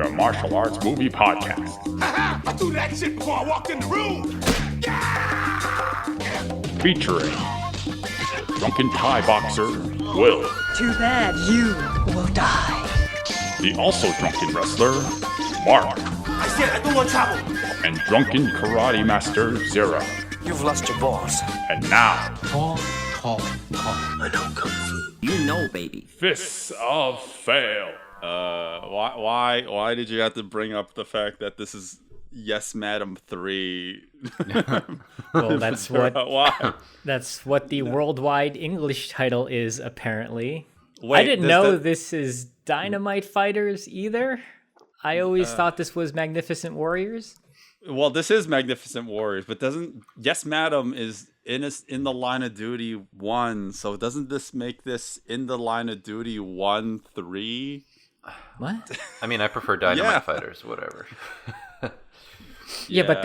a martial arts movie podcast. I threw that shit before I walked in the room. Featuring drunken Thai boxer, Will. Too bad you will die. The also drunken wrestler, Mark. I said I don't want trouble. And drunken karate master, Zero. You've lost your balls. And now, I know Kung Fu. You know, baby. Fists of Fail. Why did you have to bring up the fact that this is Yes Madam 3? Well, that's what Why? that's what the worldwide English title is, apparently. Wait, I didn't know this is Dynamite Fighters either. I always thought this was Magnificent Warriors. Well, this is Magnificent Warriors, but doesn't Yes Madam is in the Line of Duty 1, so doesn't this make this in the Line of Duty 1-3? What? I mean, I prefer Dynamite Fighters, whatever. Yeah, but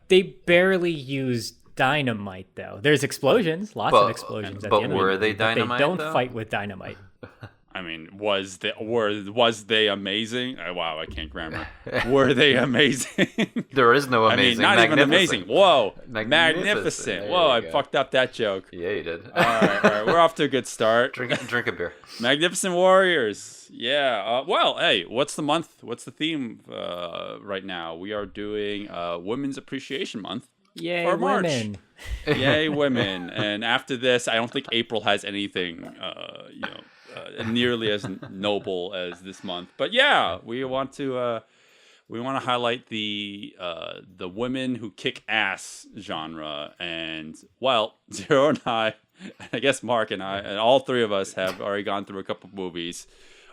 they barely use dynamite though. There's explosions, lots of explosions. At the end were of they the movie, dynamite? They don't though? fight with dynamite. I mean, was they amazing? Wow, I can't grammar. Were they amazing? There is no amazing. I mean, not even amazing. Whoa, Magnificent. magnificent. Whoa, I fucked up that joke. Yeah, you did. All right, we're off to a good start. Drink a beer. Magnificent Warriors. Yeah. Well, hey, what's the month? What's the theme right now? We are doing Women's Appreciation Month. Yay, for March. women! Yay, women! And after this, I don't think April has anything, nearly as noble as this month. But yeah, we want to highlight the women who kick ass genre. And well, Zero and I guess Mark and I, and all three of us have already gone through a couple movies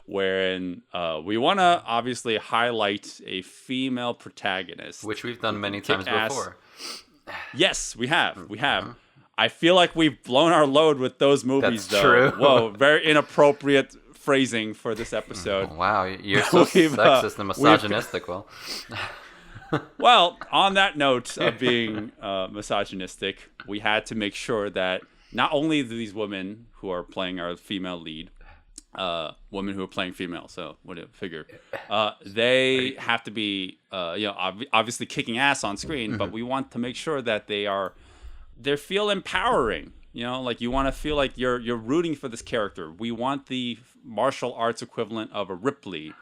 wherein we want to obviously highlight a female protagonist, Which we've done many times before. Yes, we have. I feel like we've blown our load with those movies, That's though. true. Whoa, very inappropriate phrasing for this episode. Wow, you're so sexist and misogynistic. Well, on that note of being misogynistic, we had to make sure that not only these women who are playing our female lead, women who are playing female, so what do you figure? They have to be, obviously kicking ass on screen, but we want to make sure that they feel empowering. You know, like you want to feel like you're rooting for this character. We want the martial arts equivalent of a Ripley.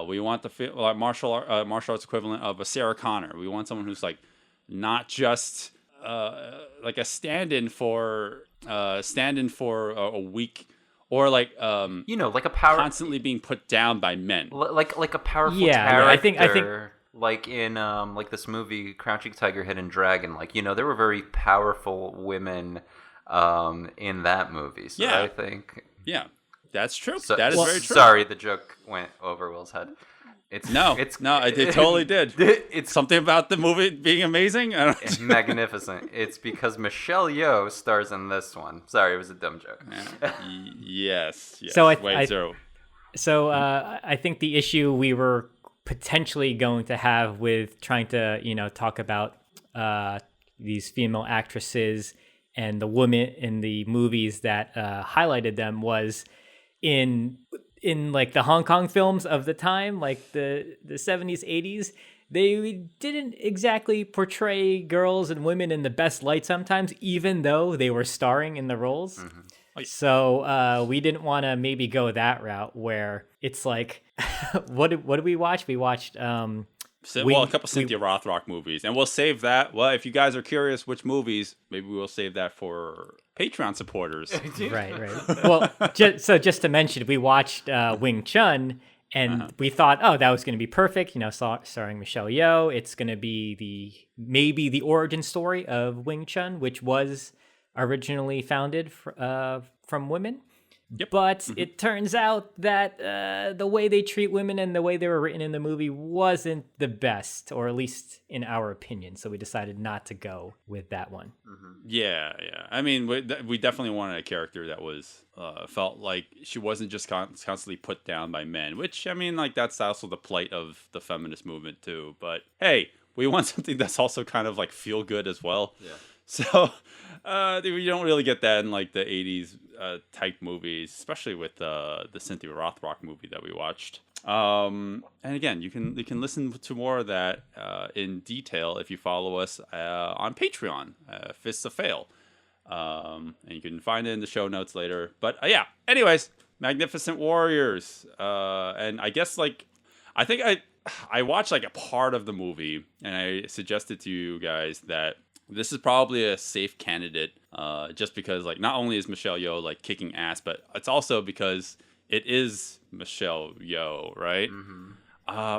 We want the like martial arts equivalent of a Sarah Connor. We want someone who's like not just like a stand-in for a weak. Or like like a power, constantly being put down by men, like a powerful Yeah, I think like in like this movie Crouching Tiger, Hidden Dragon. Like there were very powerful women in that movie. So Yeah. I think that's true. So, that is very true. Sorry, the joke went over Will's head. It totally did. It's Something about the movie being amazing. It's magnificent. It's because Michelle Yeoh stars in this one. Sorry, it was a dumb joke. Yes. So I think the issue we were potentially going to have with trying to talk about these female actresses and the women in the movies that highlighted them was in like the Hong Kong films of the time, like the 70s, 80s, they didn't exactly portray girls and women in the best light sometimes, even though they were starring in the roles. Mm-hmm. So we didn't want to maybe go that route where it's like, what did we watch? We watched... a couple Cynthia Rothrock movies, and we'll save that. Well, if you guys are curious which movies, maybe we'll save that for Patreon supporters. Right. Well, just to mention, we watched Wing Chun, and we thought, oh, that was going to be perfect. Starring Michelle Yeoh, it's going to be maybe the origin story of Wing Chun, which was originally founded from women. Yep. But it turns out that the way they treat women and the way they were written in the movie wasn't the best, or at least in our opinion. So we decided not to go with that one. Yeah. I mean, we definitely wanted a character that was felt like she wasn't just constantly put down by men, which, I mean, like that's also the plight of the feminist movement too. But hey, we want something that's also kind of like feel good as well. Yeah. So you don't really get that in like the 80s type movies, especially with the Cynthia Rothrock movie that we watched. And again, you can listen to more of that in detail if you follow us on Patreon, Fists of Fail. And you can find it in the show notes later. But yeah, anyways, Magnificent Warriors. And I guess I think I watched like a part of the movie, and I suggested to you guys that this is probably a safe candidate, just because like not only is Michelle Yeoh like kicking ass, but it's also because it is Michelle Yeoh, right?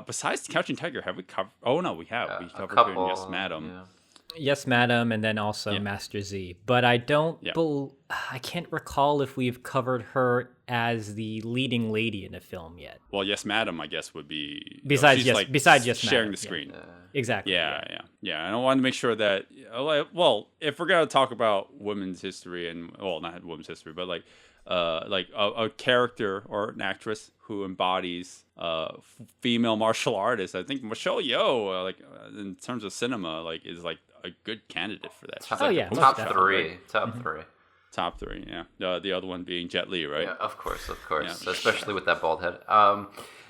Besides Crouching Tiger, have we covered? Oh no, we have. We covered her in Yes, Madam. Yeah. Yes, Madam, and then also Master Z. But I don't. Yeah. I can't recall if we've covered her as the leading lady in the film yet. Well, Yes, Madam, I guess would be Besides she's, Yes- like, besides Yes, sharing Madam, the screen. Exactly. Yeah. I don't want to make sure that well, if we're gonna talk about women's history and not women's history, but like a character or an actress who embodies female martial artists, I think Michelle Yeoh, in terms of cinema, is like a good candidate for that. She's like a poster top child, three. right? Top three. Top three, yeah. The other one being Jet Li, right? Yeah, of course, Yeah. especially with that bald head.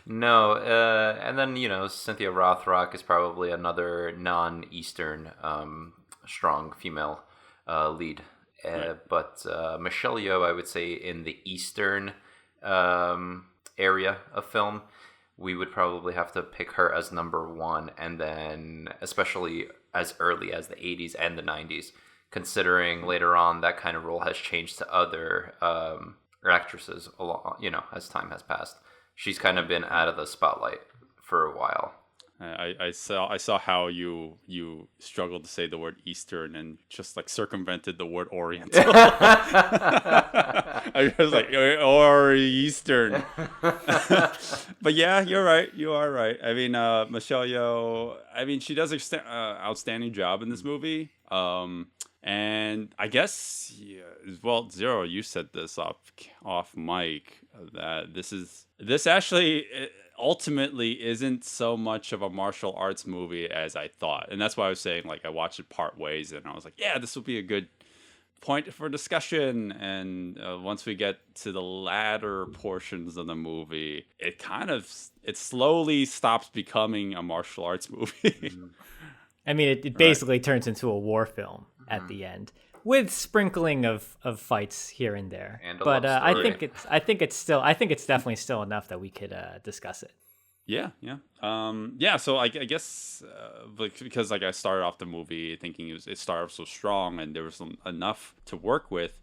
No, and then Cynthia Rothrock is probably another non-Eastern strong female lead. But Michelle Yeoh, I would say, in the Eastern area of film, we would probably have to pick her as number one, and then especially as early as the 80s and the 90s, considering later on that kind of role has changed to other actresses as time has passed. She's kind of been out of the spotlight for a while. I saw how you struggled to say the word Eastern and just like circumvented the word Oriental. I was like, or Eastern. But yeah, you're right. You are right. I mean, Michelle Yeoh, she does an outstanding job in this movie. And I guess, Zero, you said this off mic, that this actually ultimately isn't so much of a martial arts movie as I thought. And that's why I was saying, I watched it part ways, and I was like, yeah, this will be a good point for discussion. And once we get to the latter portions of the movie, it slowly stops becoming a martial arts movie. It basically turns into a war film at the end, with sprinkling of fights here and there. And a but love I story. think it's definitely still enough that we could discuss it. Yeah. So I guess because I started off the movie thinking it started off so strong and there was enough to work with.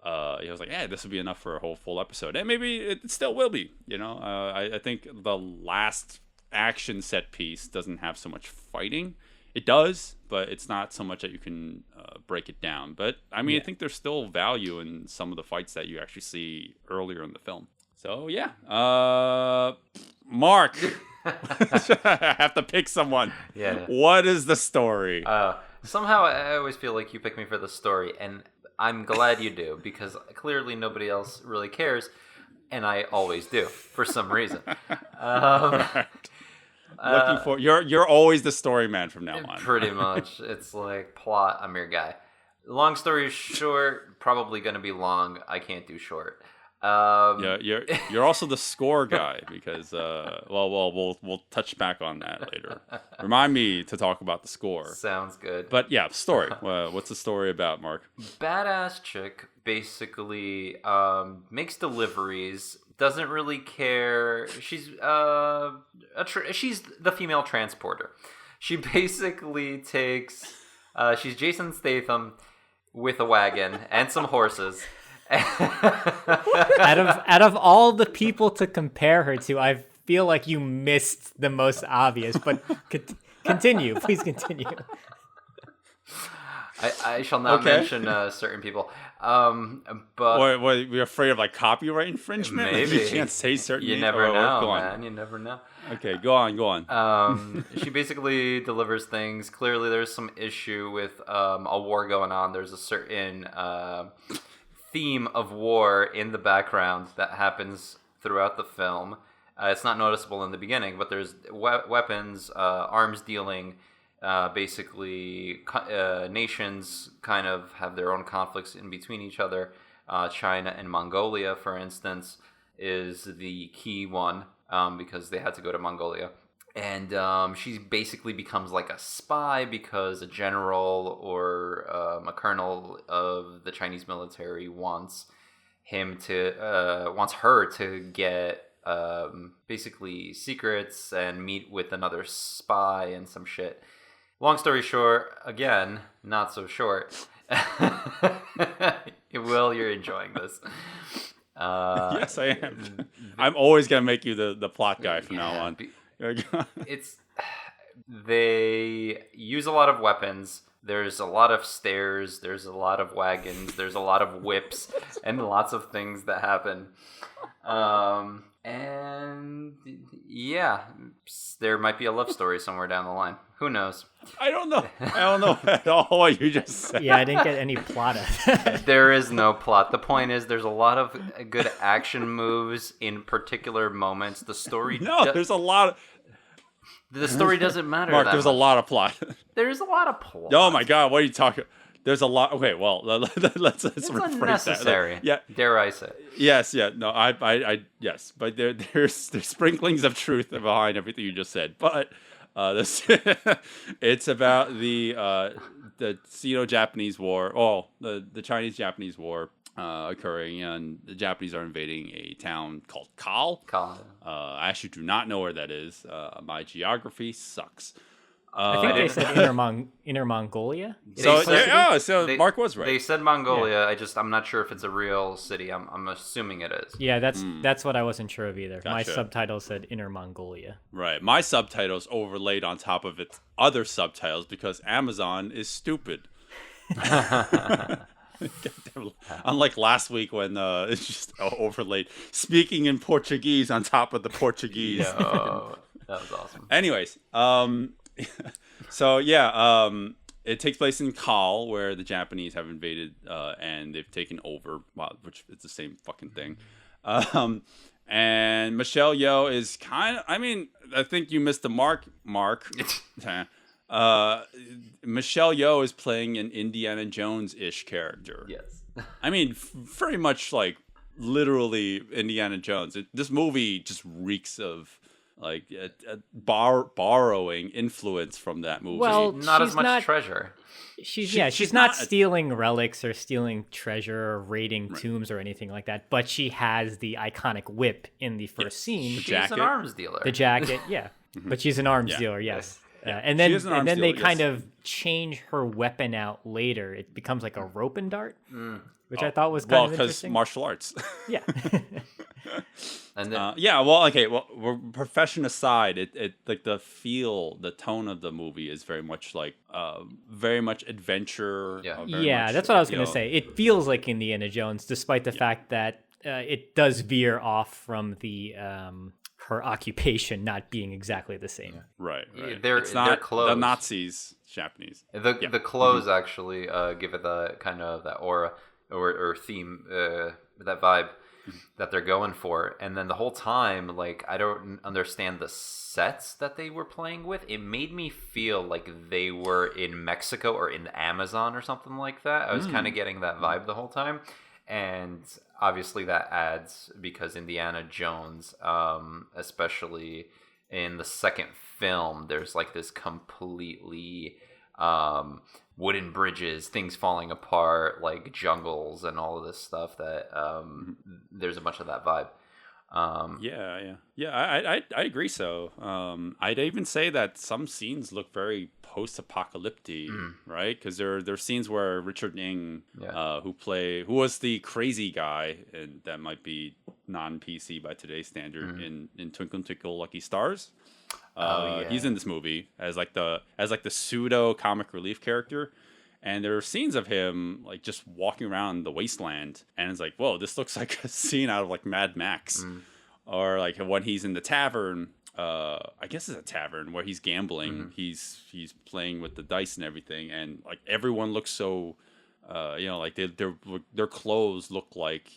I was like, yeah, this would be enough for a whole full episode, and maybe it still will be. I think the last action set piece doesn't have so much fighting. It does, but it's not so much that you can break it down. But I think there's still value in some of the fights that you actually see earlier in the film. So yeah, Mark, I have to pick someone. Yeah. What is the story? Somehow I always feel like you pick me for the story, and I'm glad you do, because clearly nobody else really cares, and I always do for some reason. Looking for you're always the story man from now on. Pretty much. It's like plot, I'm your guy. Long story short, probably gonna be long. I can't do short. Yeah, you're also the score guy because we'll touch back on that later. Remind me to talk about the score. Sounds good. But yeah, story. What's the story about, Mark? Badass chick basically makes deliveries. Doesn't really care. She's she's the female transporter. She basically takes. She's Jason Statham with a wagon and some horses. out of all the people to compare her to, I feel like you missed the most obvious. But continue, please continue. I shall not mention certain people. But we're afraid of copyright infringement. Maybe You can't say certain. You names? never know, go on. man. You never know. Okay, go on. She basically delivers things. Clearly, there's some issue with a war going on. There's a certain theme of war in the background that happens throughout the film. It's not noticeable in the beginning, but there's weapons, arms dealing. Basically, nations kind of have their own conflicts in between each other. China and Mongolia, for instance. is the key one because they had to go to Mongolia. And she basically becomes like a spy because a general or a colonel of the Chinese military wants her to get basically secrets and meet with another spy and some shit. Long story short, again, not so short. Will, you're enjoying this. Yes, I am. I'm always gonna make you the plot guy from now on. They use a lot of weapons. There's a lot of stairs. There's a lot of wagons. There's a lot of whips and lots of things that happen. And yeah, there might be a love story somewhere down the line. Who knows? I don't know at all what you just said. Yeah, I didn't get any plot of that. There is no plot. The point is, there's a lot of good action moves in particular moments. The story there's a lot of... The story doesn't matter. Mark, there's a lot of plot. There's a lot of plot. Oh my god, what are you talking? There's a lot. Okay, well, let's It's rephrase unnecessary. that. Yeah, dare I say? yes, yeah, no, I yes, but there's sprinklings of truth behind everything you just said. But this it's about the Sino-Japanese War. Oh, the Chinese-Japanese War occurring, and the Japanese are invading a town called Kal. I actually do not know where that is. My geography sucks. I think they said Inner Mongolia. So Mark was right. They said Mongolia. Yeah. I'm not sure if it's a real city. I'm assuming it is. Yeah, that's what I wasn't sure of either. Gotcha. My subtitle said Inner Mongolia. Right. My subtitles overlaid on top of its other subtitles because Amazon is stupid. Unlike last week when it's just overlaid speaking in Portuguese on top of the Portuguese. That was awesome. Anyways, so yeah, it takes place in Kal, where the Japanese have invaded and they've taken over, which it's the same fucking thing. And Michelle Yeoh is I think you missed the mark. Michelle Yeoh is playing an Indiana Jones-ish character. Yes. I mean, very much like literally Indiana Jones. This movie just reeks of like borrowing influence from that movie. Well, not as much treasure. She's not stealing relics or stealing treasure or raiding tombs or anything like that, but she has the iconic whip in the first scene. She's an arms dealer. The jacket, yeah. But she's an arms dealer, yes. And then they kind of change her weapon out later. It becomes like a rope and dart, which I thought was kind of interesting. Because martial arts. Yeah. And then, we're profession aside, it like the tone of the movie is very much like very much adventure. Yeah, that's what I was gonna say. It feels like Indiana Jones, despite the fact that it does veer off from the her occupation not being exactly the same. Right. They're clothes. The Nazis, Japanese. The clothes actually give it the kind of that aura or theme, that vibe that they're going for. And then the whole time, like, I don't understand the sets that they were playing with. It made me feel like they were in Mexico or in the Amazon or something like that. I was kind of getting that vibe the whole time. And obviously that adds because Indiana Jones, especially in the second film, there's like this completely wooden bridges, things falling apart, like jungles and all of this stuff that there's a bunch of that vibe. I agree. So I'd even say that some scenes look very post-apocalyptic, right? Because there are scenes where Richard Ng, who was the crazy guy, and that might be non-PC by today's standard, in Twinkle Twinkle Lucky Stars. He's in this movie as like the pseudo comic relief character. And there are scenes of him like just walking around the wasteland, and it's like, whoa, this looks like a scene out of like Mad Max, or like when he's in the tavern. I guess it's a tavern where he's gambling. He's playing with the dice and everything, and like everyone looks so, like their clothes look like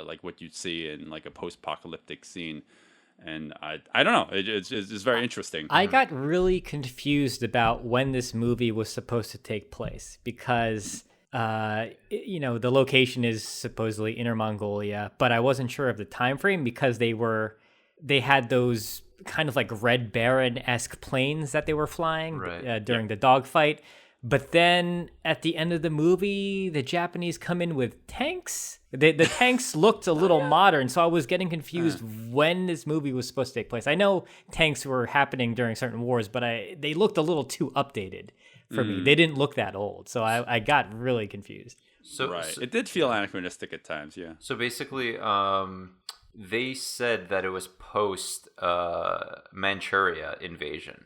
like what you'd see in like a post-apocalyptic scene. And I don't know. It's very interesting. I got really confused about when this movie was supposed to take place because the location is supposedly Inner Mongolia, but I wasn't sure of the time frame because they had those kind of like Red Baron-esque planes that they were flying during the dogfight. But then at the end of the movie, the Japanese come in with tanks. The tanks looked a little modern, so I was getting confused when this movie was supposed to take place. I know tanks were happening during certain wars, but they looked a little too updated for me. They didn't look that old, so I got really confused. So It did feel anachronistic at times, yeah. So basically, they said that it was post Manchuria invasion.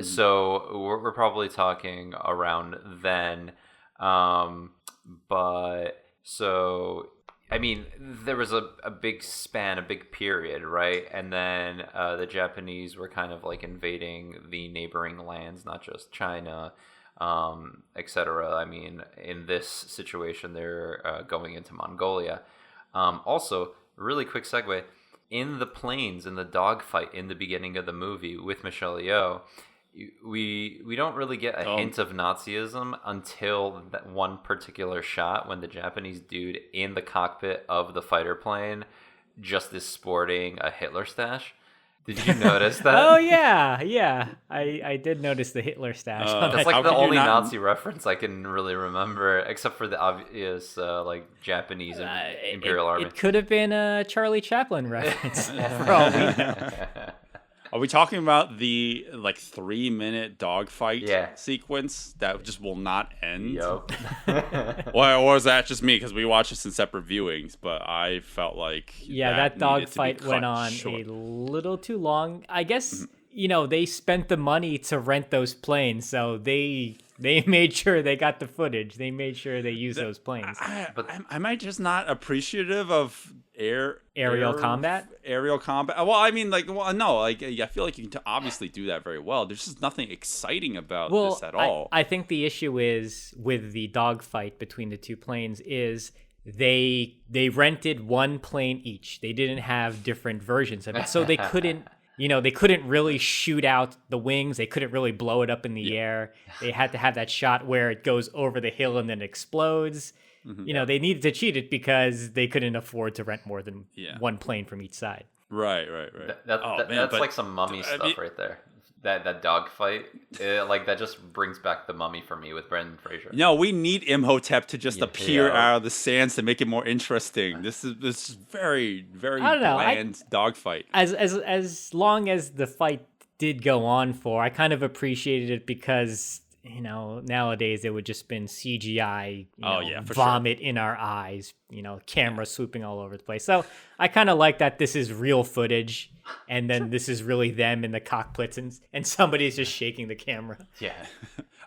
So we're probably talking around then. But so, I mean, there was a big span, a big period, right? And then the Japanese were kind of like invading the neighboring lands, not just China, etc. I mean, in this situation, they're going into Mongolia. Also, really quick segue, in the planes, in the dogfight in the beginning of the movie with Michelle Yeoh, we don't really get a hint of Nazism until that one particular shot when the Japanese dude in the cockpit of the fighter plane just is sporting a Hitler stash. Did you notice that? Oh yeah. I did notice the Hitler stash. That's like the only Nazi reference I can really remember, except for the obvious like Japanese Imperial Army. It could have been a Charlie Chaplin reference for all we know. Are we talking about the 3-minute dogfight sequence that just will not end? Yup. Or is that just me? Because we watched this in separate viewings, but I felt like that dogfight went on short. a little too long. I guess they spent the money to rent those planes, so they made sure they got the footage. They made sure they used those planes. Am I just not appreciative of aerial combat? Aerial combat. Well, I mean, no. I feel like you can obviously do that very well. There's just nothing exciting about this at all. I think the issue is with the dogfight between the two planes is they rented one plane each. They didn't have different versions of it, so they couldn't. They couldn't really shoot out the wings. They couldn't really blow it up in the air. They had to have that shot where it goes over the hill and then explodes. They needed to cheat it because they couldn't afford to rent more than one plane from each side. Right. That's like some mummy stuff right there. That dogfight, that just brings back the Mummy for me with Brendan Fraser. No, we need Imhotep to just appear out of the sands to make it more interesting. This is very, very bland dogfight. As long as the fight did go on for, I kind of appreciated it because nowadays it would just been CGI, vomit in our eyes, camera swooping all over the place. So I kind of like that this is real footage, and then this is really them in the cockpits, and somebody's just shaking the camera. Yeah.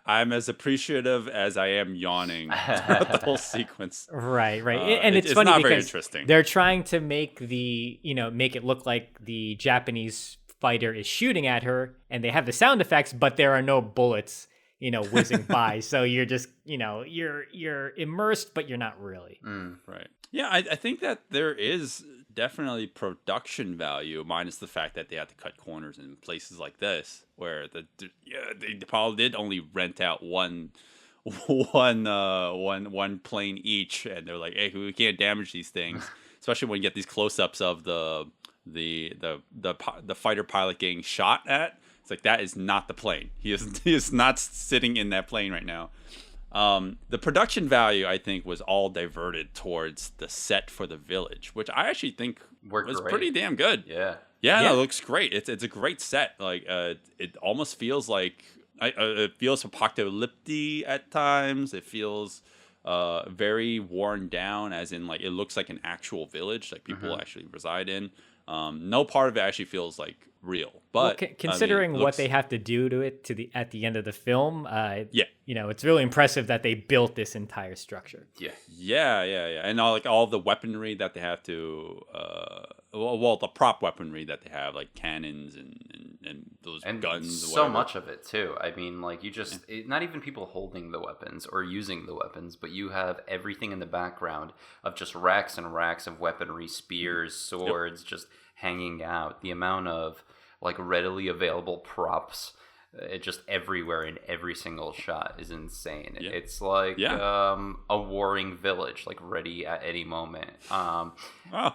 I'm as appreciative as I am yawning throughout the whole sequence. Right. And it's funny not because very interesting. They're trying to make make it look like the Japanese fighter is shooting at her, and they have the sound effects, but there are no bullets whizzing by. So you're just, you're immersed, but you're not really. Right. Yeah, I think that there is definitely production value, minus the fact that they had to cut corners in places like this, where they probably did only rent out one plane each, and they're like, hey, we can't damage these things, especially when you get these close-ups of the fighter pilot getting shot at. It's like, that is not the plane. He is not sitting in that plane right now. The production value, I think, was all diverted towards the set for the village, which I actually think was pretty damn good. Yeah. No, it looks great. It's a great set. It almost feels like it feels apocalyptic at times. It feels very worn down, as in it looks like an actual village, like people actually reside in. No part of it actually fefeels like real, but considering what they have to do to it at the end of the film, it's really impressive that they built this entire structure. Yeah, and all the weaponry that they have to, the prop weaponry that they have, like cannons and those guns. So much of it too. I mean, you just not even people holding the weapons or using the weapons, but you have everything in the background of just racks and racks of weaponry, spears, swords, just hanging out. The amount of readily available props it just everywhere in every single shot is insane. Yeah. It's like Yeah. a warring village, like ready at any moment. Oh,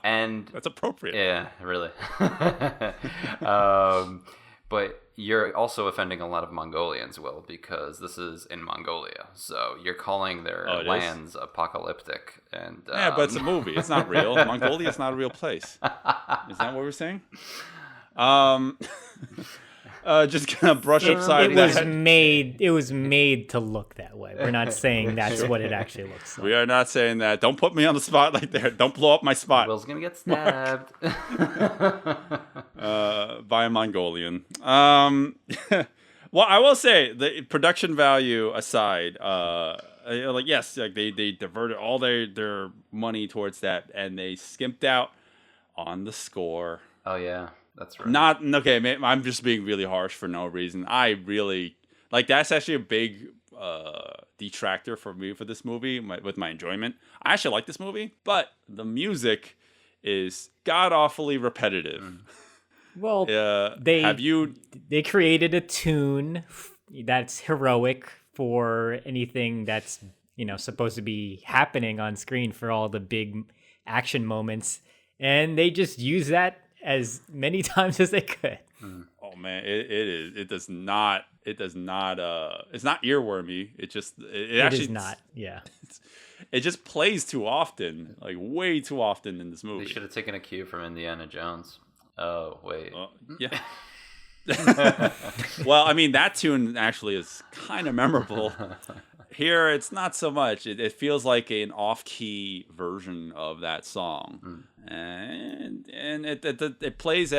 And that's appropriate. yeah, really. But you're also offending a lot of Mongolians, Will, because this is in Mongolia. So you're calling their Oh, it is? lands apocalyptic. And Yeah, but it's a movie. It's not real. Mongolia is not a real place. Is that what we're saying? Just gonna brush upside It was that. made. It was made to look that way. We're not saying that's what it actually looks like. We are not saying that. Don't put me on the spot like there. Don't blow up my spot. Will's gonna get stabbed. By a Mongolian. Well, I will say the production value aside, like yes, like they diverted all their money towards that, and they skimped out on the score. Oh yeah, that's right. Not okay. I'm just being really harsh for no reason. I really like that's actually a big detractor for me for this movie with my enjoyment. I actually like this movie, but the music is god awfully repetitive. Well, they they created a tune that's heroic for anything that's supposed to be happening on screen for all the big action moments, and they just use that as many times as they could. Oh man, it does not it's not earwormy. It actually is not. Yeah. It just plays too often, like way too often in this movie. They should have taken a cue from Indiana Jones. Oh wait. Yeah. Well, I mean that tune actually is kind of memorable. Here, it's not so much. It feels like an off-key version of that song, and it plays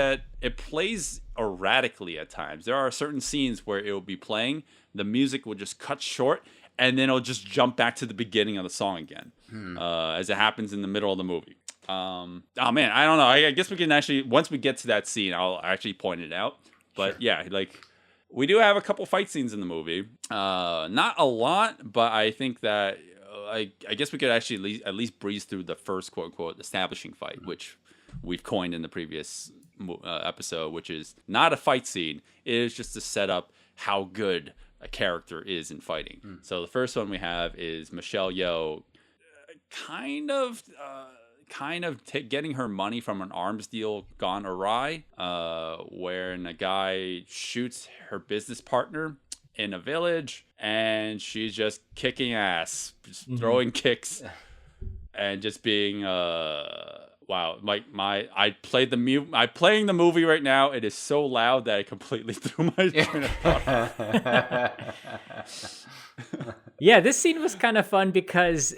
erratically at times. There are certain scenes where it will be playing, the music will just cut short, and then it'll just jump back to the beginning of the song again, as it happens in the middle of the movie. Oh man, I don't know. I guess we can actually, once we get to that scene, I'll actually point it out. But sure. Yeah, like we do have a couple fight scenes in the movie. Not a lot, but I think that I guess we could actually at least breeze through the first quote unquote establishing fight, which we've coined in the previous episode, which is not a fight scene. It is just to set up how good a character is in fighting. So the first one we have is Michelle Yeoh, kind of getting her money from an arms deal gone awry, wherein a guy shoots her business partner in a village, and she's just kicking ass, just throwing kicks, and just being wow. Like playing the movie right now. It is so loud that I completely threw my train of thought. Yeah, this scene was kind of fun because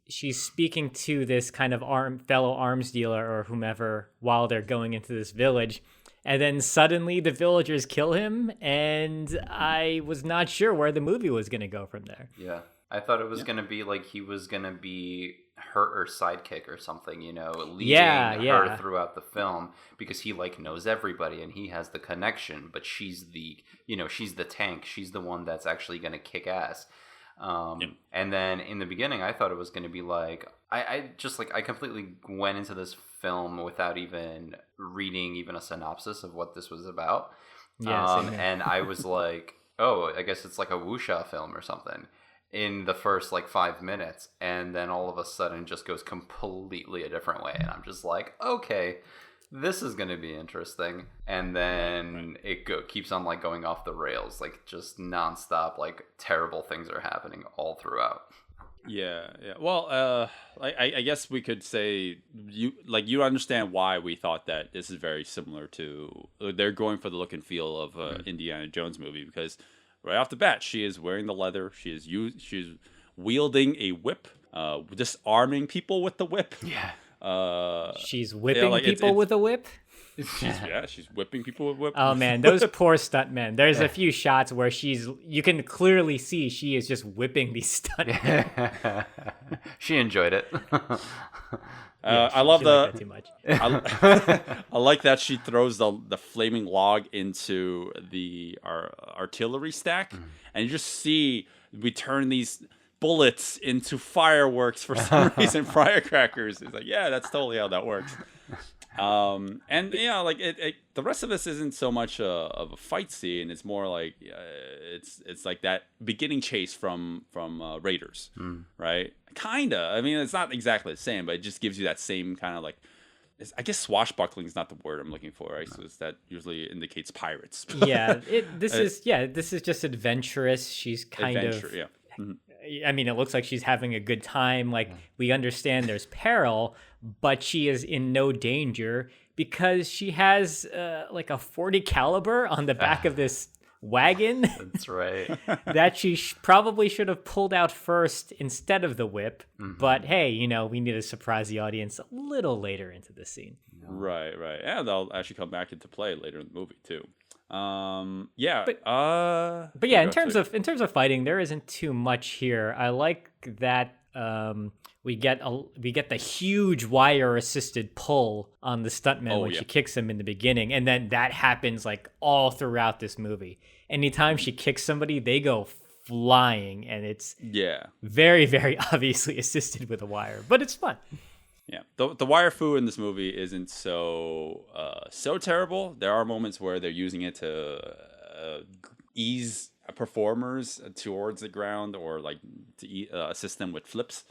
she's speaking to this kind of fellow arms dealer or whomever while they're going into this village. And then suddenly the villagers kill him. And I was not sure where the movie was going to go from there. Yeah. I thought it was going to be like he was going to be her sidekick or something, leading her throughout the film because he knows everybody and he has the connection. But she's she's the tank. She's the one that's actually going to kick ass. And then in the beginning, I thought it was going to be I completely went into this film without even reading even a synopsis of what this was about. Yeah, and I was like, oh, I guess it's like a wuxia film or something in the first 5 minutes. And then all of a sudden just goes completely a different way. And I'm just like, okay, this is going to be interesting. And then it keeps on going off the rails, just nonstop, terrible things are happening all throughout. Yeah. Well, I guess we could say you understand why we thought that this is very similar to they're going for the look and feel of Indiana Jones movie because right off the bat she is wearing the leather, she's wielding a whip, disarming people with the whip. Yeah. She's whipping people with a whip. She's whipping people with whip. Oh man, those poor stuntmen. There's a few shots where you can clearly see she is just whipping these stuntmen. She enjoyed it. I love that too much. I like that she throws the flaming log into the artillery stack, and you just see we turn these bullets into fireworks for some reason, firecrackers. It's yeah, that's totally how that works. And yeah, like the rest of this isn't so much of a fight scene. It's more like it's like that beginning chase from Raiders, right? Kinda. I mean, it's not exactly the same, but it just gives you that same kind of like. I guess swashbuckling is not the word I'm looking for, right? So that usually indicates pirates. Yeah, this is just adventurous. She's kind of. Yeah. I mean, it looks like she's having a good time. Like, we understand there's peril, but she is in no danger because she has like a .40 caliber on the back of this wagon. That's right. That she probably should have pulled out first instead of the whip. But hey, we need to surprise the audience a little later into the scene. Right. Yeah, they'll actually come back into play later in the movie too. But yeah, in terms of fighting, there isn't too much here. I like that we get the huge wire assisted pull on the stuntman when she kicks him in the beginning, and then that happens like all throughout this movie. Anytime she kicks somebody, they go flying, and it's very, very obviously assisted with a wire, but it's fun. Yeah, the wire fu in this movie isn't so terrible. There are moments where they're using it to ease performers towards the ground, or like to assist them with flips.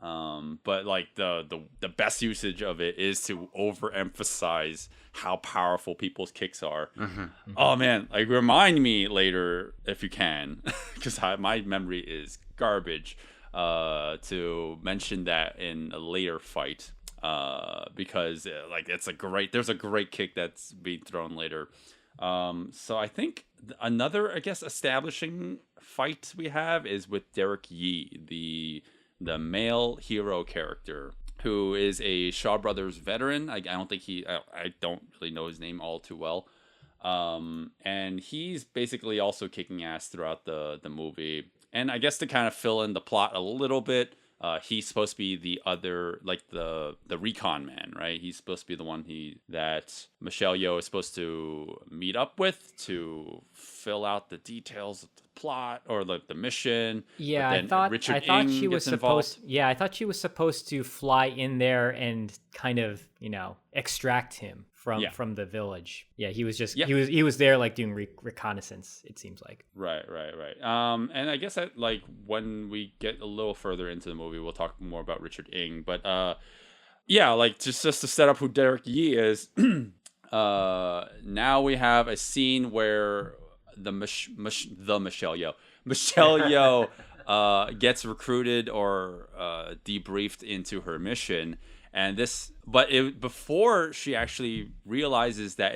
But like the best usage of it is to overemphasize how powerful people's kicks are. Oh man, like remind me later if you can, because my memory is garbage. To mention that in a later fight, because like there's a great kick that's being thrown later. So I think another, I guess, establishing fight we have is with Derek Yee, the male hero character, who is a Shaw Brothers veteran. I don't think I don't really know his name all too well. And he's basically also kicking ass throughout the movie. And I guess to kind of fill in the plot a little bit, he's supposed to be the other, like the recon man, right? He's supposed to be the one that Michelle Yeoh is supposed to meet up with to fill out the details of the plot or like the mission. Yeah, I thought she was supposed. Yeah, I thought she was supposed to fly in there and kind of extract him from the village. Yeah, he was just he was there like doing reconnaissance, it seems like. Right. And I guess that like when we get a little further into the movie, we'll talk more about Richard Ng. But like just to set up who Derek Yee is, now we have a scene where Michelle Yeoh gets recruited or debriefed into her mission. And before she actually realizes that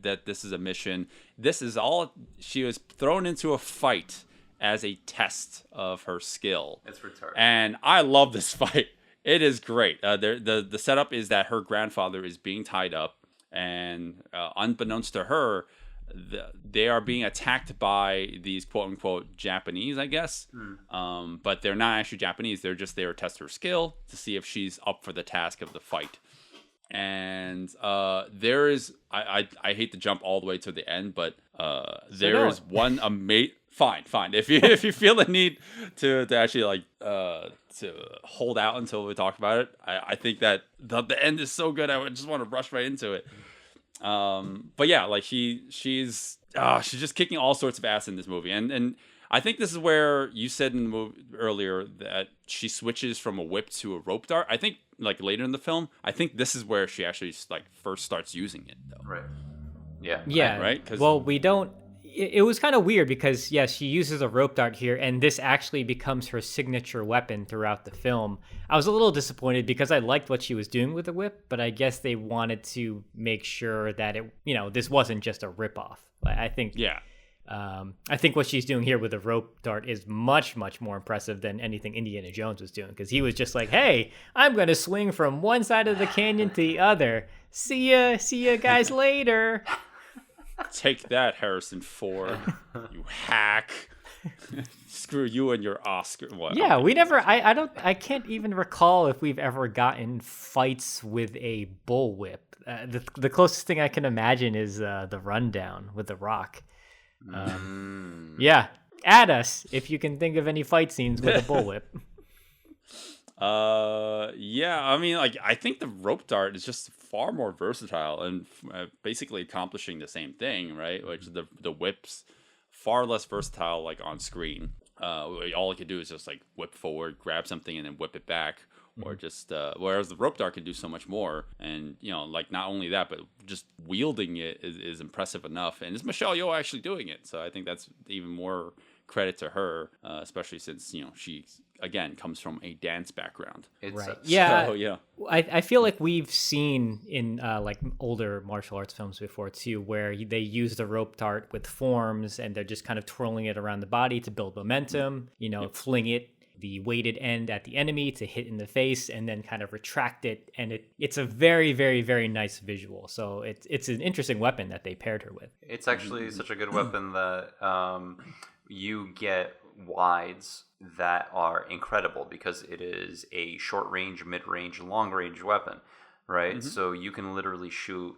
that this is a mission, this is all she was thrown into a fight as a test of her skill. It's retarded. And I love this fight. It is great. The setup is that her grandfather is being tied up, and unbeknownst to her, they are being attacked by these quote unquote Japanese, I guess. But they're not actually Japanese. They're just there to test her skill to see if she's up for the task of the fight. And there is, I hate to jump all the way to the end, but there is one amazing. Fine. If you feel the need to actually like to hold out until we talk about it, I think that the end is so good. I would just want to rush right into it. But yeah, like she's just kicking all sorts of ass in this movie, and I think this is where you said in the movie earlier that she switches from a whip to a rope dart. I think like later in the film, I think this is where she actually like first starts using it though. Right. Yeah. Yeah. Right. Well, we don't. It was kind of weird because she uses a rope dart here, and this actually becomes her signature weapon throughout the film. I was a little disappointed because I liked what she was doing with the whip, but I guess they wanted to make sure that this wasn't just a ripoff. I think. Yeah. I think what she's doing here with the rope dart is much, much more impressive than anything Indiana Jones was doing, because he was just like, "Hey, I'm going to swing from one side of the canyon to the other. See ya guys later." Take that, Harrison Ford, you hack. Screw you and your Oscar. What? Yeah, we never. I can't even recall if we've ever gotten fights with a bullwhip. The closest thing I can imagine is the Rundown with The Rock. Yeah, add us if you can think of any fight scenes with a bullwhip. Yeah, I mean, like, I think the rope dart is just far more versatile and basically accomplishing the same thing, right? Which the whip's far less versatile, like, on screen. All it could do is just, like, whip forward, grab something, and then whip it back. Or just, whereas the rope dart can do so much more. And, you know, like, not only that, but just wielding it is impressive enough. And it's Michelle Yeoh actually doing it. So I think that's even more credit to her, especially since, you know, she, again, comes from a dance background. Right. Yeah. So, yeah. I feel like we've seen in like older martial arts films before too, where they use the rope dart with forms and they're just kind of twirling it around the body to build momentum, you know, fling it the weighted end at the enemy to hit in the face and then kind of retract it. And it's a very, very, very nice visual. So it's an interesting weapon that they paired her with. It's actually such a good weapon that you get wides that are incredible because it is a short range, mid range, long range weapon, right? So you can literally shoot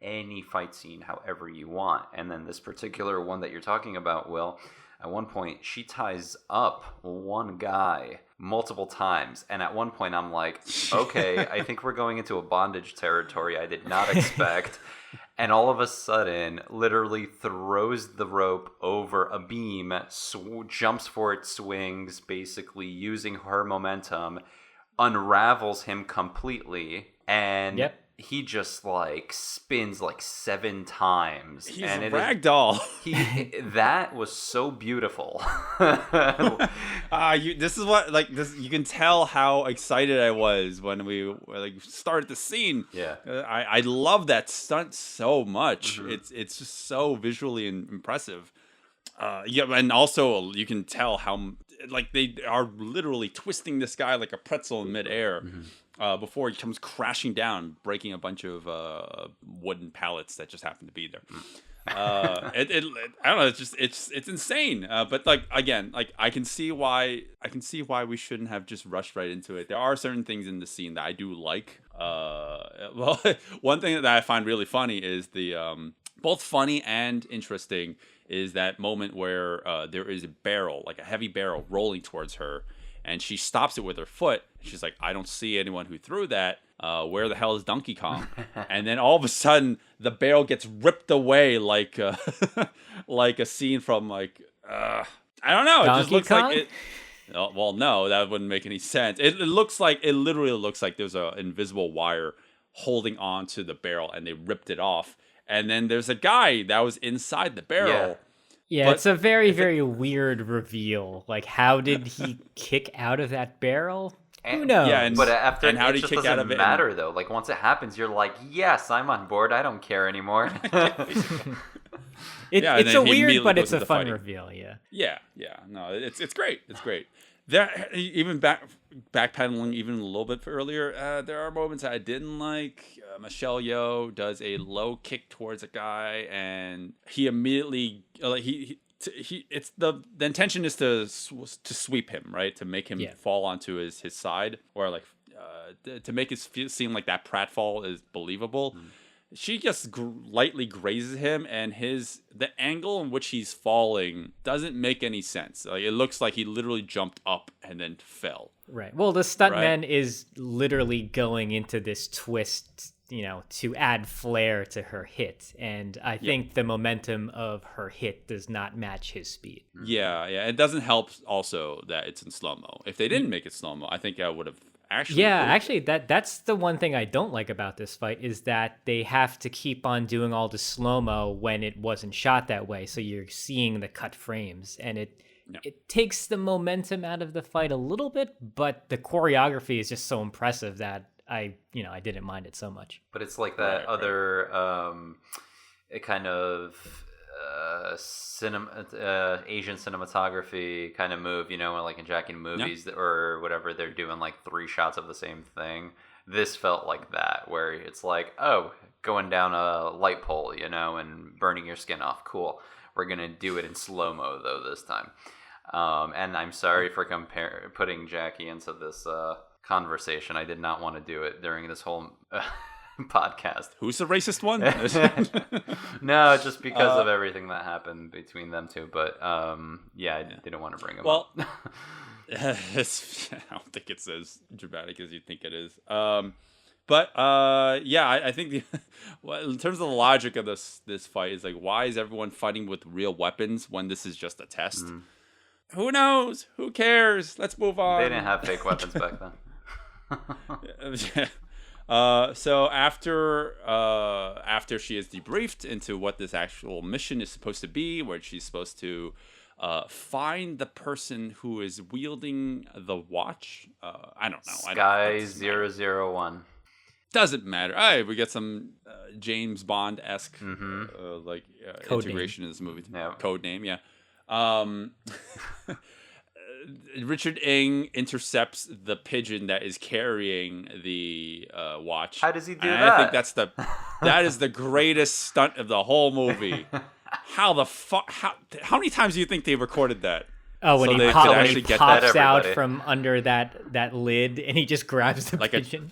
any fight scene however you want. And then this particular one that you're talking about, Will, at one point she ties up one guy multiple times. And at one point I'm like, okay, I think we're going into a bondage territory I did not expect. And all of a sudden, literally throws the rope over a beam, jumps for it, swings, basically using her momentum, unravels him completely, and he just like spins like 7 times. He's and a ragdoll. That was so beautiful. This is what, like, this, you can tell how excited I was when we like started the scene. Yeah, I love that stunt so much. It's just so visually impressive. Yeah, and also you can tell how like they are literally twisting this guy like a pretzel in midair. Before he comes crashing down, breaking a bunch of wooden pallets that just happen to be there. I don't know. It's insane. But like, again, like I can see why we shouldn't have just rushed right into it. There are certain things in the scene that I do like. Well, one thing that I find really funny is the both funny and interesting is that moment where there is a barrel, like a heavy barrel, rolling towards her. And she stops it with her foot. She's like, I don't see anyone who threw that. Where the hell is Donkey Kong? And then all of a sudden, the barrel gets ripped away like like a scene from like, I don't know. Donkey it just looks Kong? like it. Well, no, that wouldn't make any sense. It literally looks like there's an invisible wire holding on to the barrel and they ripped it off. And then there's a guy that was inside the barrel. Yeah, But it's a very, very weird reveal. Like, how did he kick out of that barrel? Who knows? Yeah, but after and how it did he just kick doesn't out of it? matter though. Like once it happens, you're like, yes, I'm on board. I don't care anymore. Yeah, and It's then a he weird, immediately but goes it's a into fun fighting. reveal. Yeah. Yeah. No, it's great. It's great. There, even backpedaling even a little bit earlier, there are moments I didn't like. Michelle Yeoh does a low kick towards a guy, and he immediately it's the intention is to sweep him, right, to make him fall onto his side, or like to make it seem like that pratfall is believable. She just lightly grazes him, and the angle in which he's falling doesn't make any sense. Like, it looks like he literally jumped up and then fell. Right. Well, the stuntman is literally going into this twist, you know, to add flair to her hit. And I think the momentum of her hit does not match his speed. Yeah. It doesn't help also that it's in slow-mo. If they didn't make it slow-mo, I think I would have actually... Yeah, actually, that's the one thing I don't like about this fight is that they have to keep on doing all the slow-mo when it wasn't shot that way. So you're seeing the cut frames, and it takes the momentum out of the fight a little bit, but the choreography is just so impressive that I didn't mind it so much. But it's like that other kind of Asian cinematography kind of move, you know, like in Jackie movies or whatever, they're doing like 3 shots of the same thing. This felt like that, where it's like, oh, going down a light pole, you know, and burning your skin off. Cool. We're going to do it in slow-mo, though, this time. And I'm sorry for putting Jackie into this conversation. I did not want to do it during this whole podcast. Who's the racist one? No, just because of everything that happened between them two. But I didn't want to bring him up. I don't think it's as dramatic as you think it is. Yeah, I think well, in terms of the logic of this fight is like, why is everyone fighting with real weapons when this is just a test? Who knows? Who cares? Let's move on. They didn't have fake weapons back then. So after she is debriefed into what this actual mission is supposed to be, where she's supposed to find the person who is wielding the watch. I don't know. Sky 001. Doesn't matter. All right, we get some James Bond-esque integration in this movie. Yeah. Code name, yeah. Richard Ng intercepts the pigeon that is carrying the watch. How does he do and that? I think that is the greatest stunt of the whole movie. How the fuck? How many times do you think they recorded that? Oh, when So he, they pop, could when he actually get pops that, out everybody. from under that lid and he just grabs the Like pigeon.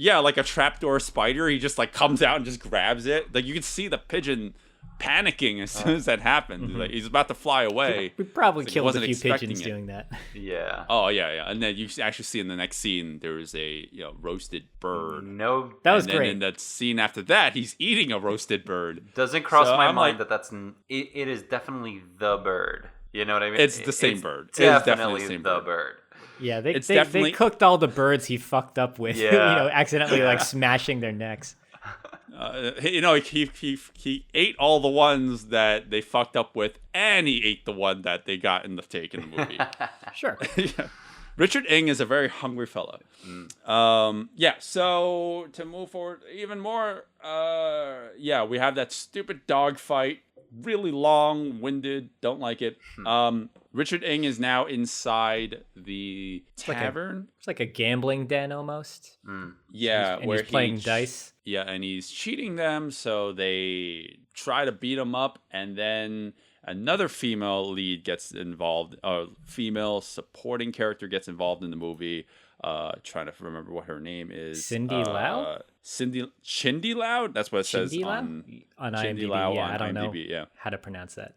like a trapdoor spider. He just like comes out and just grabs it. Like you can see the pigeon panicking as soon as that happened. Like he's about to fly away. We probably It's like he killed a wasn't few expecting pigeons it. doing that. Yeah. Oh yeah. And then you actually see in the next scene there is a roasted bird. No, That was And then great. in that scene after that, he's eating a roasted bird. doesn't cross So my I'm mind like- it is definitely the bird. You know what I mean? It's the same bird. It's Definitely, definitely the same bird. bird. Yeah, It's they definitely- cooked all the birds he fucked up with. Yeah. Accidentally like smashing their necks. He ate all the ones that they fucked up with, and he ate the one that they got in the take in the movie. Sure. Yeah. Richard Ng is a very hungry fellow. So to move forward even more, we have that stupid dog fight. Really long-winded. Don't like it. Richard Ng is now inside the like a- tavern. It's like a gambling den almost. Yeah, And where he's playing he dice. Yeah, and he's cheating them, so they try to beat him up, and then another female lead gets involved. A female supporting character gets involved in the movie. Trying to remember what her name is. Cindy Lau? Chindy Lau? That's what it says Cindy Lau? on IMDb. Cindy Lau Yeah, on I don't know IMDb, yeah. how to pronounce that.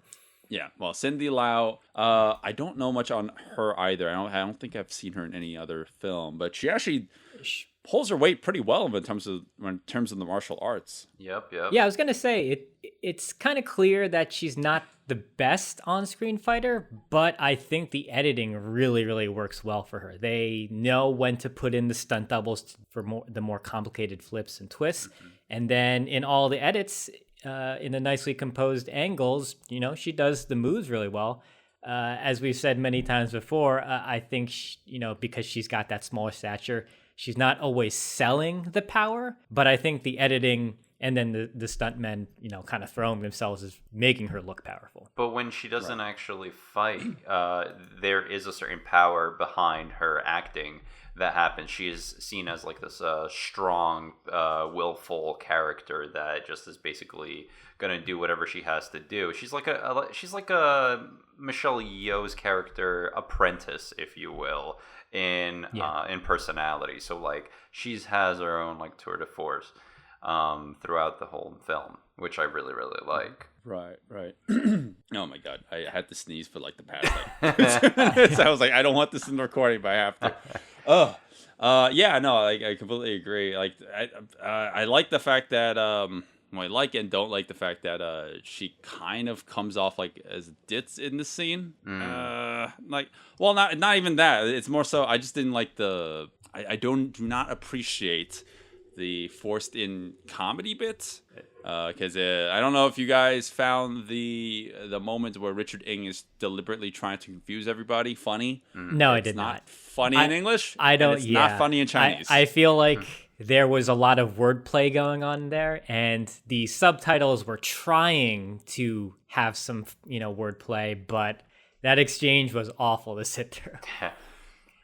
Yeah, well, Cindy Lau. I don't know much on her either. I don't think I've seen her in any other film, but she actually pulls her weight pretty well in terms of the martial arts. Yep. Yeah, I was gonna say it's kind of clear that she's not the best on-screen fighter, but I think the editing really, really works well for her. They know when to put in the stunt doubles for the more complicated flips and twists, and then in all the edits, in the nicely composed angles, she does the moves really well. As we've said many times before, I think because she's got that smaller stature, she's not always selling the power, but I think the editing and then the stuntmen, kind of throwing themselves is making her look powerful. But when she doesn't actually fight, there is a certain power behind her acting that happens. She is seen as like this strong, willful character that just is basically gonna do whatever she has to do. She's like a Michelle Yeoh's character apprentice, if you will, in personality. So like has her own like tour de force throughout the whole film, which I really, really like. Right. Oh my god, I had to sneeze for like the past minutes. I was like, I don't want this in the recording, but I have to. I completely agree. Like, I like the fact that I like and don't like the fact that she kind of comes off like as ditz in the scene. Not even that. It's more so I just didn't like I do not appreciate the forced in comedy bits. Because I don't know if you guys found the moment where Richard Ng is deliberately trying to confuse everybody funny. No, I It's did not. Funny in English. I don't. And it's not funny in Chinese. I feel like there was a lot of wordplay going on there, and the subtitles were trying to have some, wordplay, but that exchange was awful to sit through.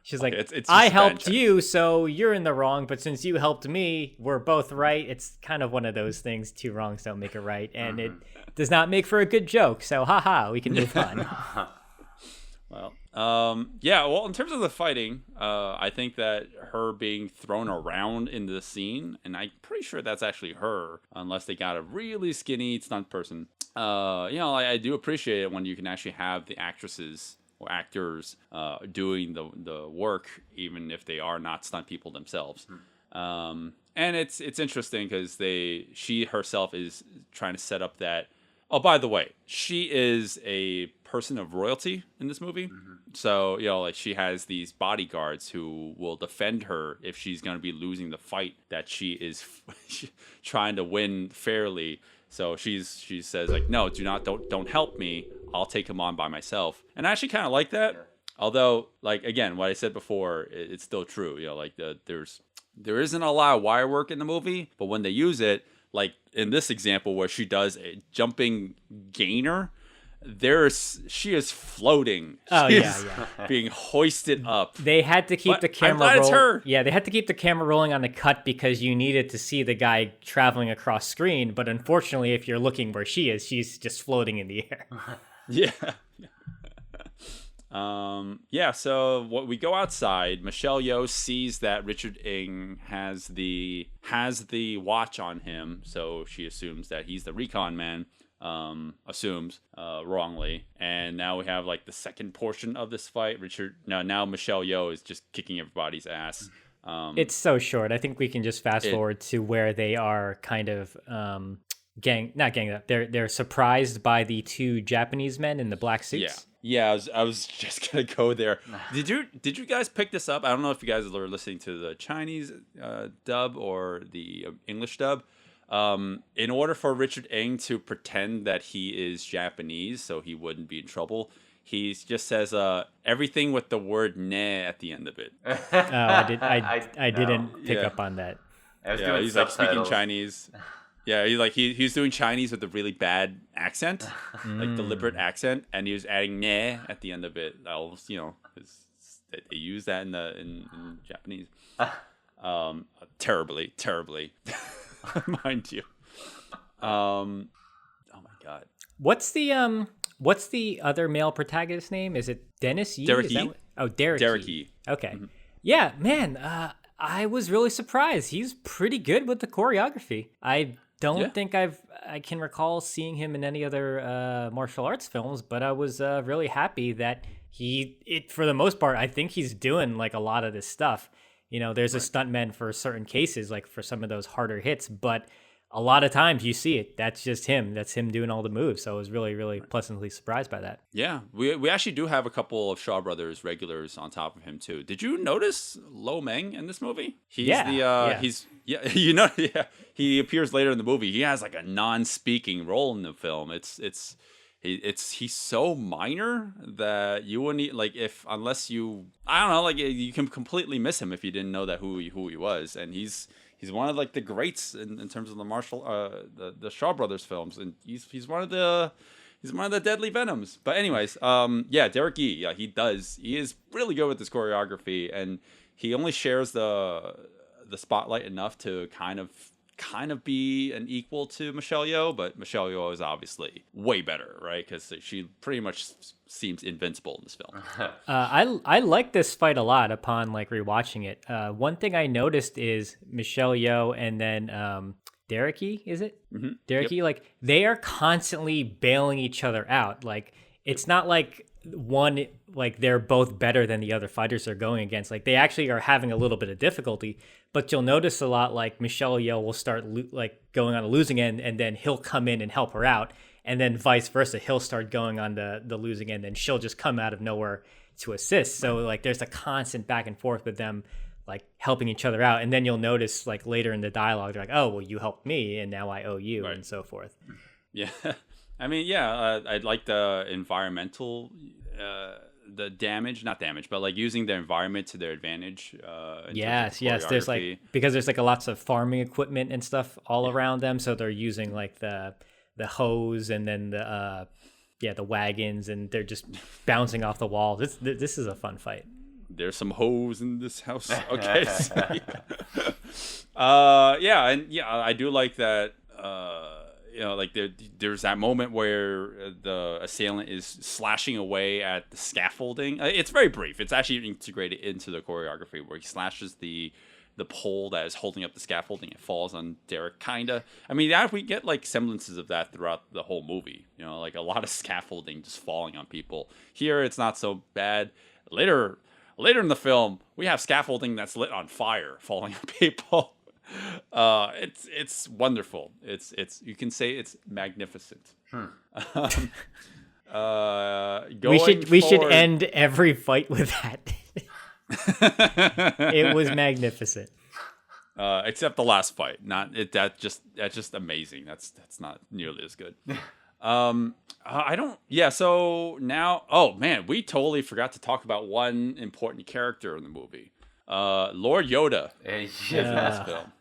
She's like, it's just I bad helped Chinese. you, so you're in the wrong, but since you helped me, we're both right. It's kind of one of those things, two wrongs don't make a right, and it does not make for a good joke, so haha, we can move on. Well, in terms of the fighting, I think that her being thrown around in the scene, and I'm pretty sure that's actually her, unless they got a really skinny stunt person. I do appreciate it when you can actually have the actresses or actors doing the work, even if they are not stunt people themselves. And it's interesting because she herself is trying to set up that. Oh, by the way, she is a person of royalty in this movie. So, like she has these bodyguards who will defend her if she's going to be losing the fight that she is trying to win fairly. So she says like, no, don't help me. I'll take him on by myself. And I actually kind of like that. Yeah. Although, like, again, what I said before, it's still true. Like there isn't a lot of wire work in the movie, but when they use it, like in this example where she does a jumping gainer, she is floating. Being hoisted up. They had to keep the camera I'm glad it's her. Yeah, they had to keep the camera rolling on the cut because you needed to see the guy traveling across screen. But unfortunately, if you're looking where she is, she's just floating in the air. Yeah. So we go outside. Michelle Yeoh sees that Richard Ng has the watch on him, so she assumes that he's the recon man. Assumes wrongly, and now we have like the second portion of this fight. Now Michelle Yeoh is just kicking everybody's ass. It's so short. I think we can just fast forward to where they are kind of not gang up. They're surprised by the two Japanese men in the black suits. Yeah, I was just gonna go there. Did you guys pick this up? I don't know if you guys are listening to the Chinese dub or the English dub. In order for Richard Ng to pretend that he is Japanese, so he wouldn't be in trouble, he just says everything with the word "ne" at the end of it. I didn't pick up on that. He's like speaking Chinese. Yeah, he's doing Chinese with a really bad accent, like deliberate accent, and he was adding "ne" at the end of it. They use that in Japanese. Terribly, mind you. Oh my god. What's the other male protagonist's name? Is it Dennis Yee? Derek Yee. Derek Yee. Okay. Mm-hmm. Yeah, man. I was really surprised. He's pretty good with the choreography. I don't think I can recall seeing him in any other martial arts films, but I was really happy that for the most part, I think he's doing like a lot of this stuff. There's a stuntman for certain cases, like for some of those harder hits, but a lot of times you see it. That's just him. That's him doing all the moves. So I was really, really pleasantly surprised by that. Yeah, we actually do have a couple of Shaw Brothers regulars on top of him too. Did you notice Lo Meng in this movie? He appears later in the movie. He has like a non-speaking role in the film. He's so minor that you wouldn't unless you you can completely miss him if you didn't know that who he was. And he's one of like the greats in terms of the the Shaw Brothers films, and he's one of the deadly venoms. But anyways, Derek Yee, he is really good with his choreography, and he only shares the spotlight enough to kind of be an equal to Michelle Yeoh, but Michelle Yeoh is obviously way better, right? Because she pretty much seems invincible in this film. I like this fight a lot upon like rewatching it. One thing I noticed is Michelle Yeoh and then Derek Yee, is it? Mm-hmm. Derek Yee, like they are constantly bailing each other out. Like it's not like one, like they're both better than the other fighters they're going against. Like they actually are having a little bit of difficulty, but you'll notice a lot like Michelle Yeoh will start going on the losing end, and then he'll come in and help her out, and then vice versa, he'll start going on the losing end, and she'll just come out of nowhere to assist. So like there's a constant back and forth with them like helping each other out, and then you'll notice like later in the dialogue they're like, oh well, you helped me and now I owe you, right, and so forth. Yeah. I mean, I'd like the environmental, not damage, but like using their environment to their advantage. Yes. There's because there's like lots of farming equipment and stuff all around them, so they're using like the hose and then the wagons, and they're just bouncing off the walls. This is a fun fight. There's some hose in this house. Okay. I do like that. There's that moment where the assailant is slashing away at the scaffolding. It's very brief. It's actually integrated into the choreography where he slashes the the pole that is holding up the scaffolding. It falls on Derek, kinda. I mean, that we get like semblances of that throughout the whole movie. You know, like a lot of scaffolding just falling on people. Here, it's not so bad. Later in the film, we have scaffolding that's lit on fire falling on people. It's wonderful. It's you can say it's magnificent. We should end every fight with that. It was magnificent. Except the last fight. That's just amazing. That's not nearly as good. I don't. Yeah. So now, oh man, we totally forgot to talk about one important character in the movie. Lord Yoda. Yeah. In this film.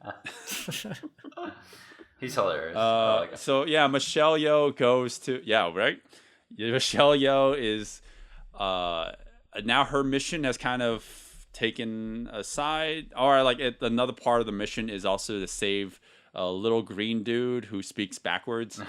He's hilarious. I like it. So yeah, Michelle Yeoh goes to right. Yeah, Michelle Yeoh is now her mission has kind of taken aside, or like another part of the mission is also to save a little green dude who speaks backwards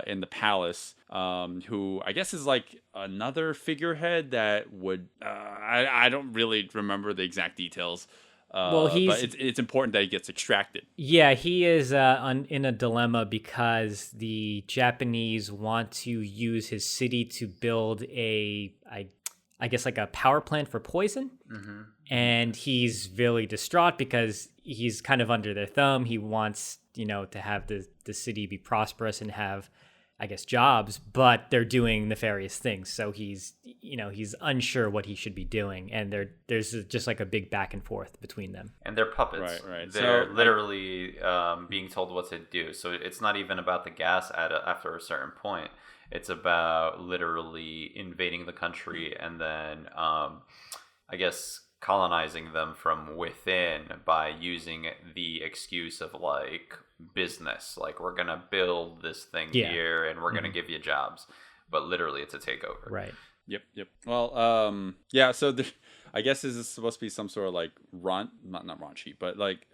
in the palace, who I guess is like another figurehead that would I don't really remember the exact details. But it's important that he gets extracted. Yeah, he is in a dilemma because the Japanese want to use his city to build I guess like a power plant for poison. Mm-hmm. And he's really distraught because he's kind of under their thumb. He wants, to have the city be prosperous and have, I guess, jobs, but they're doing nefarious things. So he's unsure what he should be doing. And there's just like a big back and forth between them. And they're puppets. Right. They're literally being told what to do. So it's not even about the gas after a certain point. It's about literally invading the country and then, I guess, colonizing them from within by using the excuse of like business. Like, we're going to build this thing here and we're going to give you jobs. But literally, it's a takeover. Right. Yep. Well, yeah, so I guess this is supposed to be some sort of like not raunchy, but like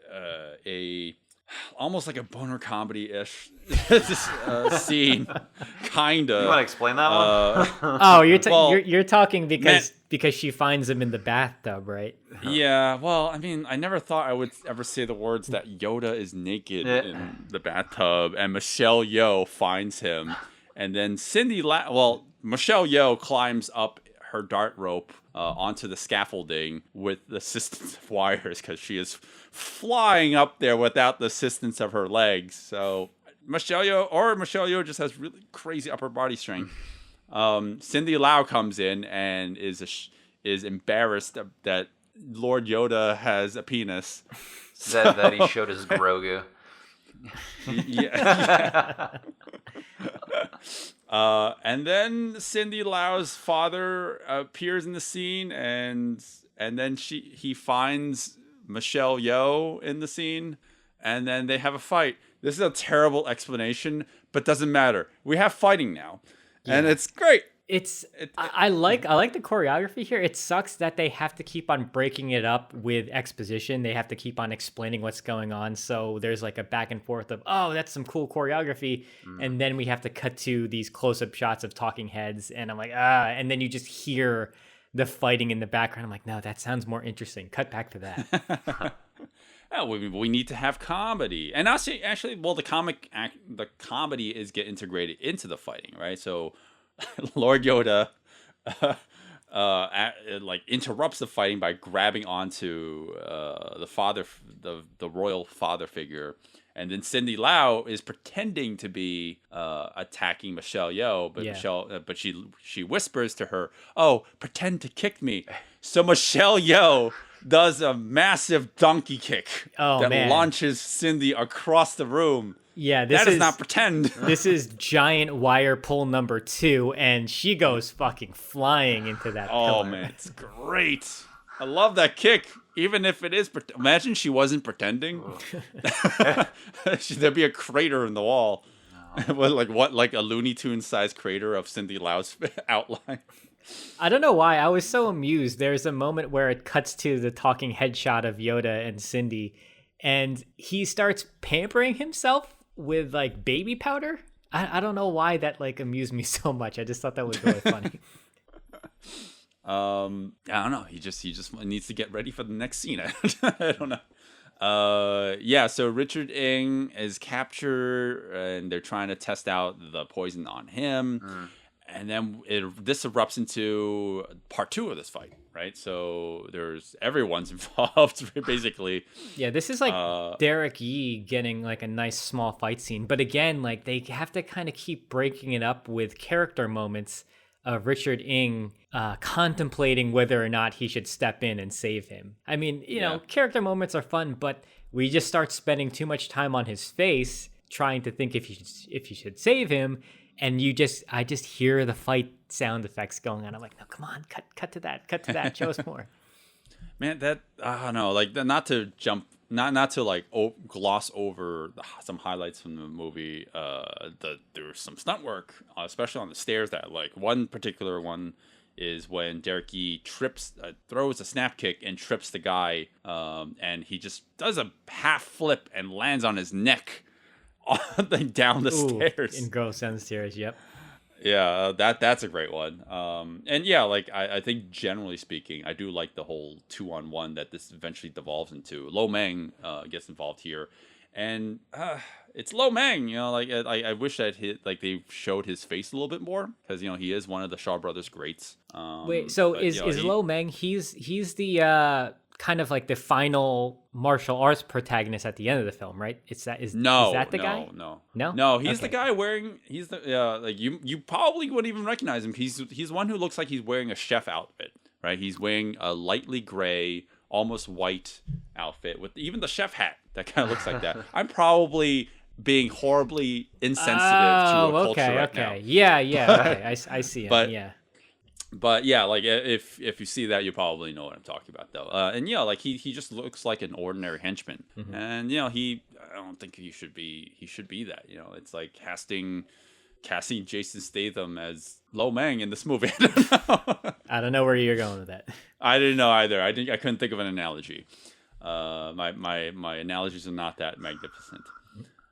almost like a boner comedy-ish scene, kind of. You want to explain that one? Oh, you're talking because she finds him in the bathtub, right? Yeah, well, I mean, I never thought I would ever say the words that Yoda is naked in the bathtub, and Michelle Yeoh finds him, and then Michelle Yeoh climbs up her dart rope onto the scaffolding with the assistance of wires because she is flying up there without the assistance of her legs. So Michelle Yeoh just has really crazy upper body strength. Cindy Lau comes in and is embarrassed that Lord Yoda has a penis. That he showed his Grogu. Yeah. And then Cindy Lau's father appears in the scene, and then he finds Michelle Yeoh in the scene, and then they have a fight. This is a terrible explanation, but doesn't matter. We have fighting now, and it's great. I like the choreography here. It sucks that they have to keep on breaking it up with exposition. They have to keep on explaining what's going on. So there's like a back and forth of, oh, that's some cool choreography. And then we have to cut to these close-up shots of talking heads. And I'm like, and then you just hear the fighting in the background. I'm like, no, that sounds more interesting. Cut back to that. We need to have comedy. And actually, well, the comedy is get integrated into the fighting, right? So Lord Yoda interrupts the fighting by grabbing onto the royal father figure, and then Cindy Lau is pretending to be attacking Michelle Yeoh, but she whispers to her, "Oh, pretend to kick me." So Michelle Yeoh does a massive donkey kick that launches Cindy across the room. Yeah, that is not pretend. This is giant wire pull number 2, and she goes fucking flying into that pillar. Man, it's great. I love that kick. Even if it is, imagine she wasn't pretending. There'd be a crater in the wall. like a Looney Tunes sized crater of Cindy Lau's outline. I don't know why. I was so amused. There's a moment where it cuts to the talking headshot of Yoda and Cindy, and he starts pampering himself with like baby powder. I don't know why that like amused me so much. I just thought that was really funny. I don't know. He just needs to get ready for the next scene. I don't know. Yeah, so Richard Ng is captured and they're trying to test out the poison on him. And then this erupts into part 2 of this fight, right? So everyone's involved, basically. Yeah, this is like Derek Yee getting like a nice small fight scene. But again, like they have to kind of keep breaking it up with character moments of Richard Ng contemplating whether or not he should step in and save him. I mean, you know, character moments are fun, but we just start spending too much time on his face trying to think if you should save him. And I just hear the fight sound effects going on. I'm like, no, come on, cut to that, show us more. Man, I don't know, like not to gloss over some highlights from the movie. There was some stunt work, especially on the stairs. That like one particular one is when Derek Yee throws a snap kick and trips the guy, and he just does a half flip and lands on his neck. Down the stairs. And goes down the stairs, yep. Yeah, that's a great one. And yeah, like I think generally speaking, I do like the whole 2-on-1 that this eventually devolves into. Lo Mang gets involved here, and it's Lo Mang. You know, like I wish that they showed his face a little bit more, because you know he is one of the Shaw Brothers greats. Wait, so is Lo Mang? He's the kind of like the final martial arts protagonist at the end of the film, right? Is that the guy? No. He's the guy wearing. He's the like you probably wouldn't even recognize him. He's one who looks like he's wearing a chef outfit, right? He's wearing a lightly gray, almost white outfit with even the chef hat that kind of looks like that. I'm probably being horribly insensitive to a culture right now. Yeah, okay. I see him. But yeah, like if you see that, you probably know what I'm talking about, though. And yeah, like he just looks like an ordinary henchman, and you know I don't think he should be that. You know, it's like casting Jason Statham as Lo Mang in this movie. I don't know where you're going with that. I didn't know either. I couldn't think of an analogy. My analogies are not that magnificent.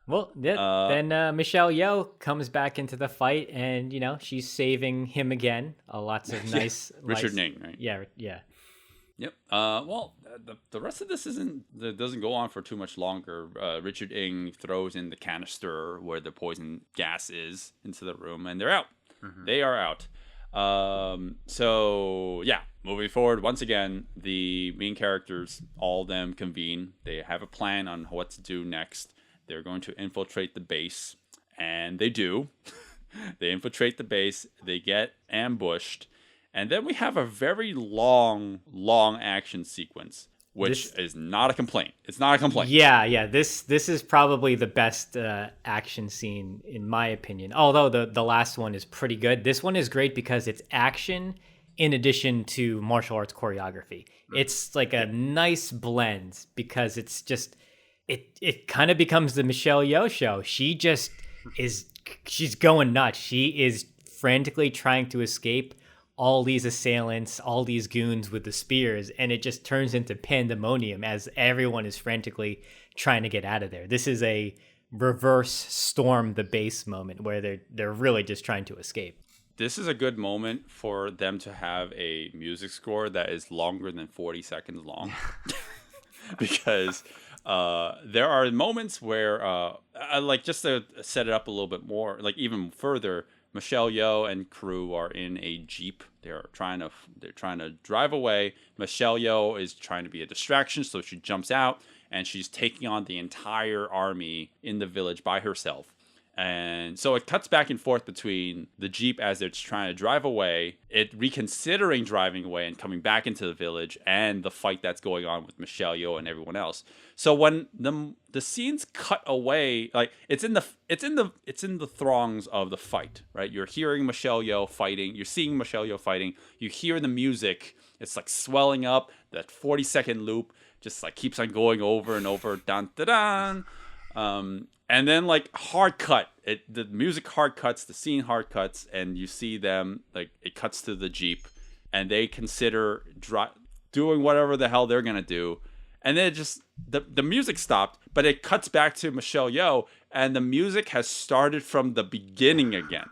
Well, then Michelle Yeoh comes back into the fight, and you know she's saving him again. Lots of nice Richard Ng, right? Yeah. Yep. Well, the rest of this doesn't go on for too much longer. Richard Ng throws in the canister where the poison gas is into the room, and they're out. They are out. So yeah, moving forward, once again, the main characters, all of them convene. They have a plan on what to do next. They're going to infiltrate the base, and they do. They infiltrate the base, they get ambushed, and then we have a very long action sequence, which is not a complaint. It's not a complaint. Yeah. This is probably the best action scene, in my opinion. Although the last one is pretty good. This one is great because it's action in addition to martial arts choreography. It's like a nice blend because it's just... It kind of becomes the Michelle Yeoh show. She's going nuts. She is frantically trying to escape all these assailants, all these goons with the spears, and it just turns into pandemonium as everyone is frantically trying to get out of there. This is a reverse storm the base moment where they're really just trying to escape. This is a good moment for them to have a music score that is longer than 40 seconds long. Because there are moments where, like, just to set it up a little bit more, like even further, Michelle Yeoh and crew are in a Jeep. They're trying to drive away. Michelle Yeoh is trying to be a distraction, so she jumps out and she's taking on the entire army in the village by herself. And so it cuts back and forth between the Jeep as it's trying to drive away, it reconsidering driving away and coming back into the village, and the fight that's going on with Michelle Yeoh and everyone else. So when the scenes cut away, like it's in the throngs of the fight, right? You're hearing Michelle Yeoh fighting, you're seeing Michelle Yeoh fighting, you hear the music, it's like swelling up, that 40-second loop just like keeps on going over and over, dun dun dun. And then like hard cut, the music hard cuts, the scene hard cuts, and you see them, like it cuts to the Jeep, and they consider doing whatever the hell they're gonna do, and then it just the music stopped, but it cuts back to Michelle Yeoh, and the music has started from the beginning again.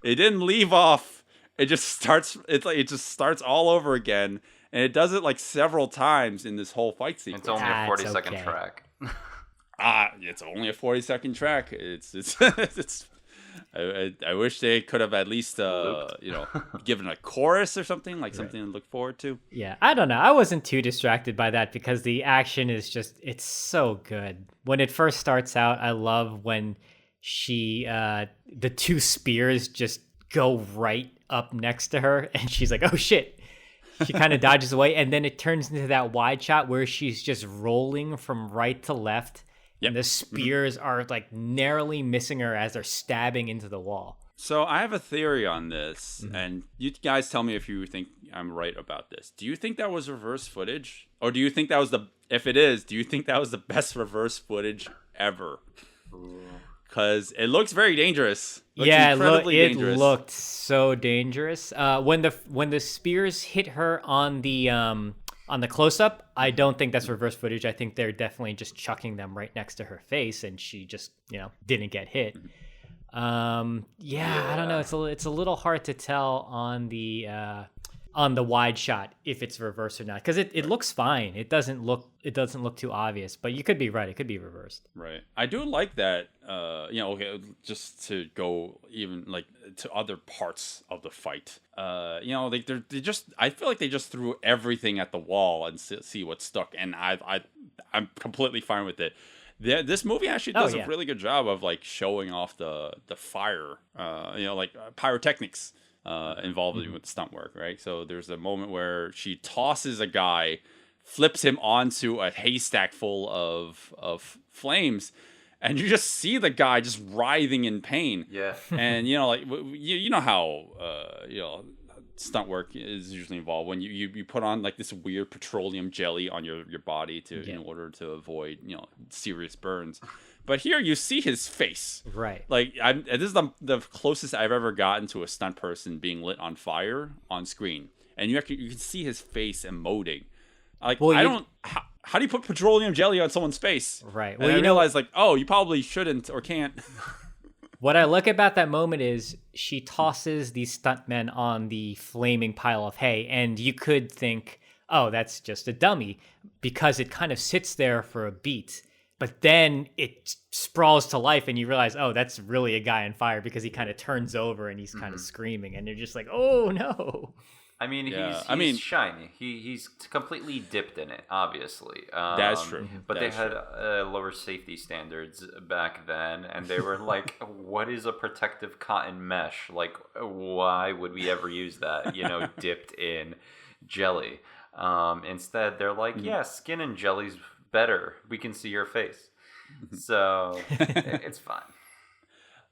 It didn't leave off. It just starts. It's like it just starts all over again, And it does it like several times in this whole fight sequence. It's only a That's 40-second okay. track. It's only a 40-second track. It's I wish they could have at least given a chorus or something, like something to look forward to. Yeah, I don't know. I wasn't too distracted by that because the action is just, it's so good. When it first starts out, I love when the two spears just go right up next to her and she's like, oh shit. She kind of dodges away, and then it turns into that wide shot where she's just rolling from right to left. Yep. And the spears are like narrowly missing her as they're stabbing into the wall. So I have a theory on this, and you guys tell me if you think I'm right about this. Do you think that was reverse footage? Or do you think that was if it is, do you think that was the best reverse footage ever? Because it looks very dangerous. Yeah, incredibly it dangerous. looked so dangerous. When the spears hit her on the close up, I don't think that's reverse footage. I think they're definitely just chucking them right next to her face, and she just didn't get hit. I don't know. It's a little hard to tell on the wide shot if it's reversed or not, because it looks fine. It doesn't look too obvious, but you could be right. It could be reversed. Right. I do like that. Just to go even like to other parts of the fight. Like they just. I feel like they just threw everything at the wall and see what stuck, and I'm completely fine with it. This movie actually does a really good job of like showing off the fire. Pyrotechnics. Involved with stunt work, right? So there's a moment where she tosses a guy, flips him onto a haystack full of flames, and you just see the guy just writhing in pain. Yeah. And you know how stunt work is usually involved when you put on like this weird petroleum jelly on your body in order to avoid serious burns. But here you see his face. Right. Like this is the closest I've ever gotten to a stunt person being lit on fire on screen, and you can see his face emoting. Like how do you put petroleum jelly on someone's face? Right. Well, I realize like, oh, you probably shouldn't or can't. What I like about that moment is she tosses these stuntmen on the flaming pile of hay, and you could think, oh, that's just a dummy, because it kind of sits there for a beat. But then it sprawls to life, and you realize, oh, that's really a guy on fire, because he kind of turns over and he's kind of screaming, and you're just like, oh no. I mean, he's shiny. He's completely dipped in it, obviously. That's true. But they had lower safety standards back then, and they were like, what is a protective cotton mesh? Like, why would we ever use that, dipped in jelly? Instead, they're like, yeah, skin and jelly's better. We can see your face. So it's fine.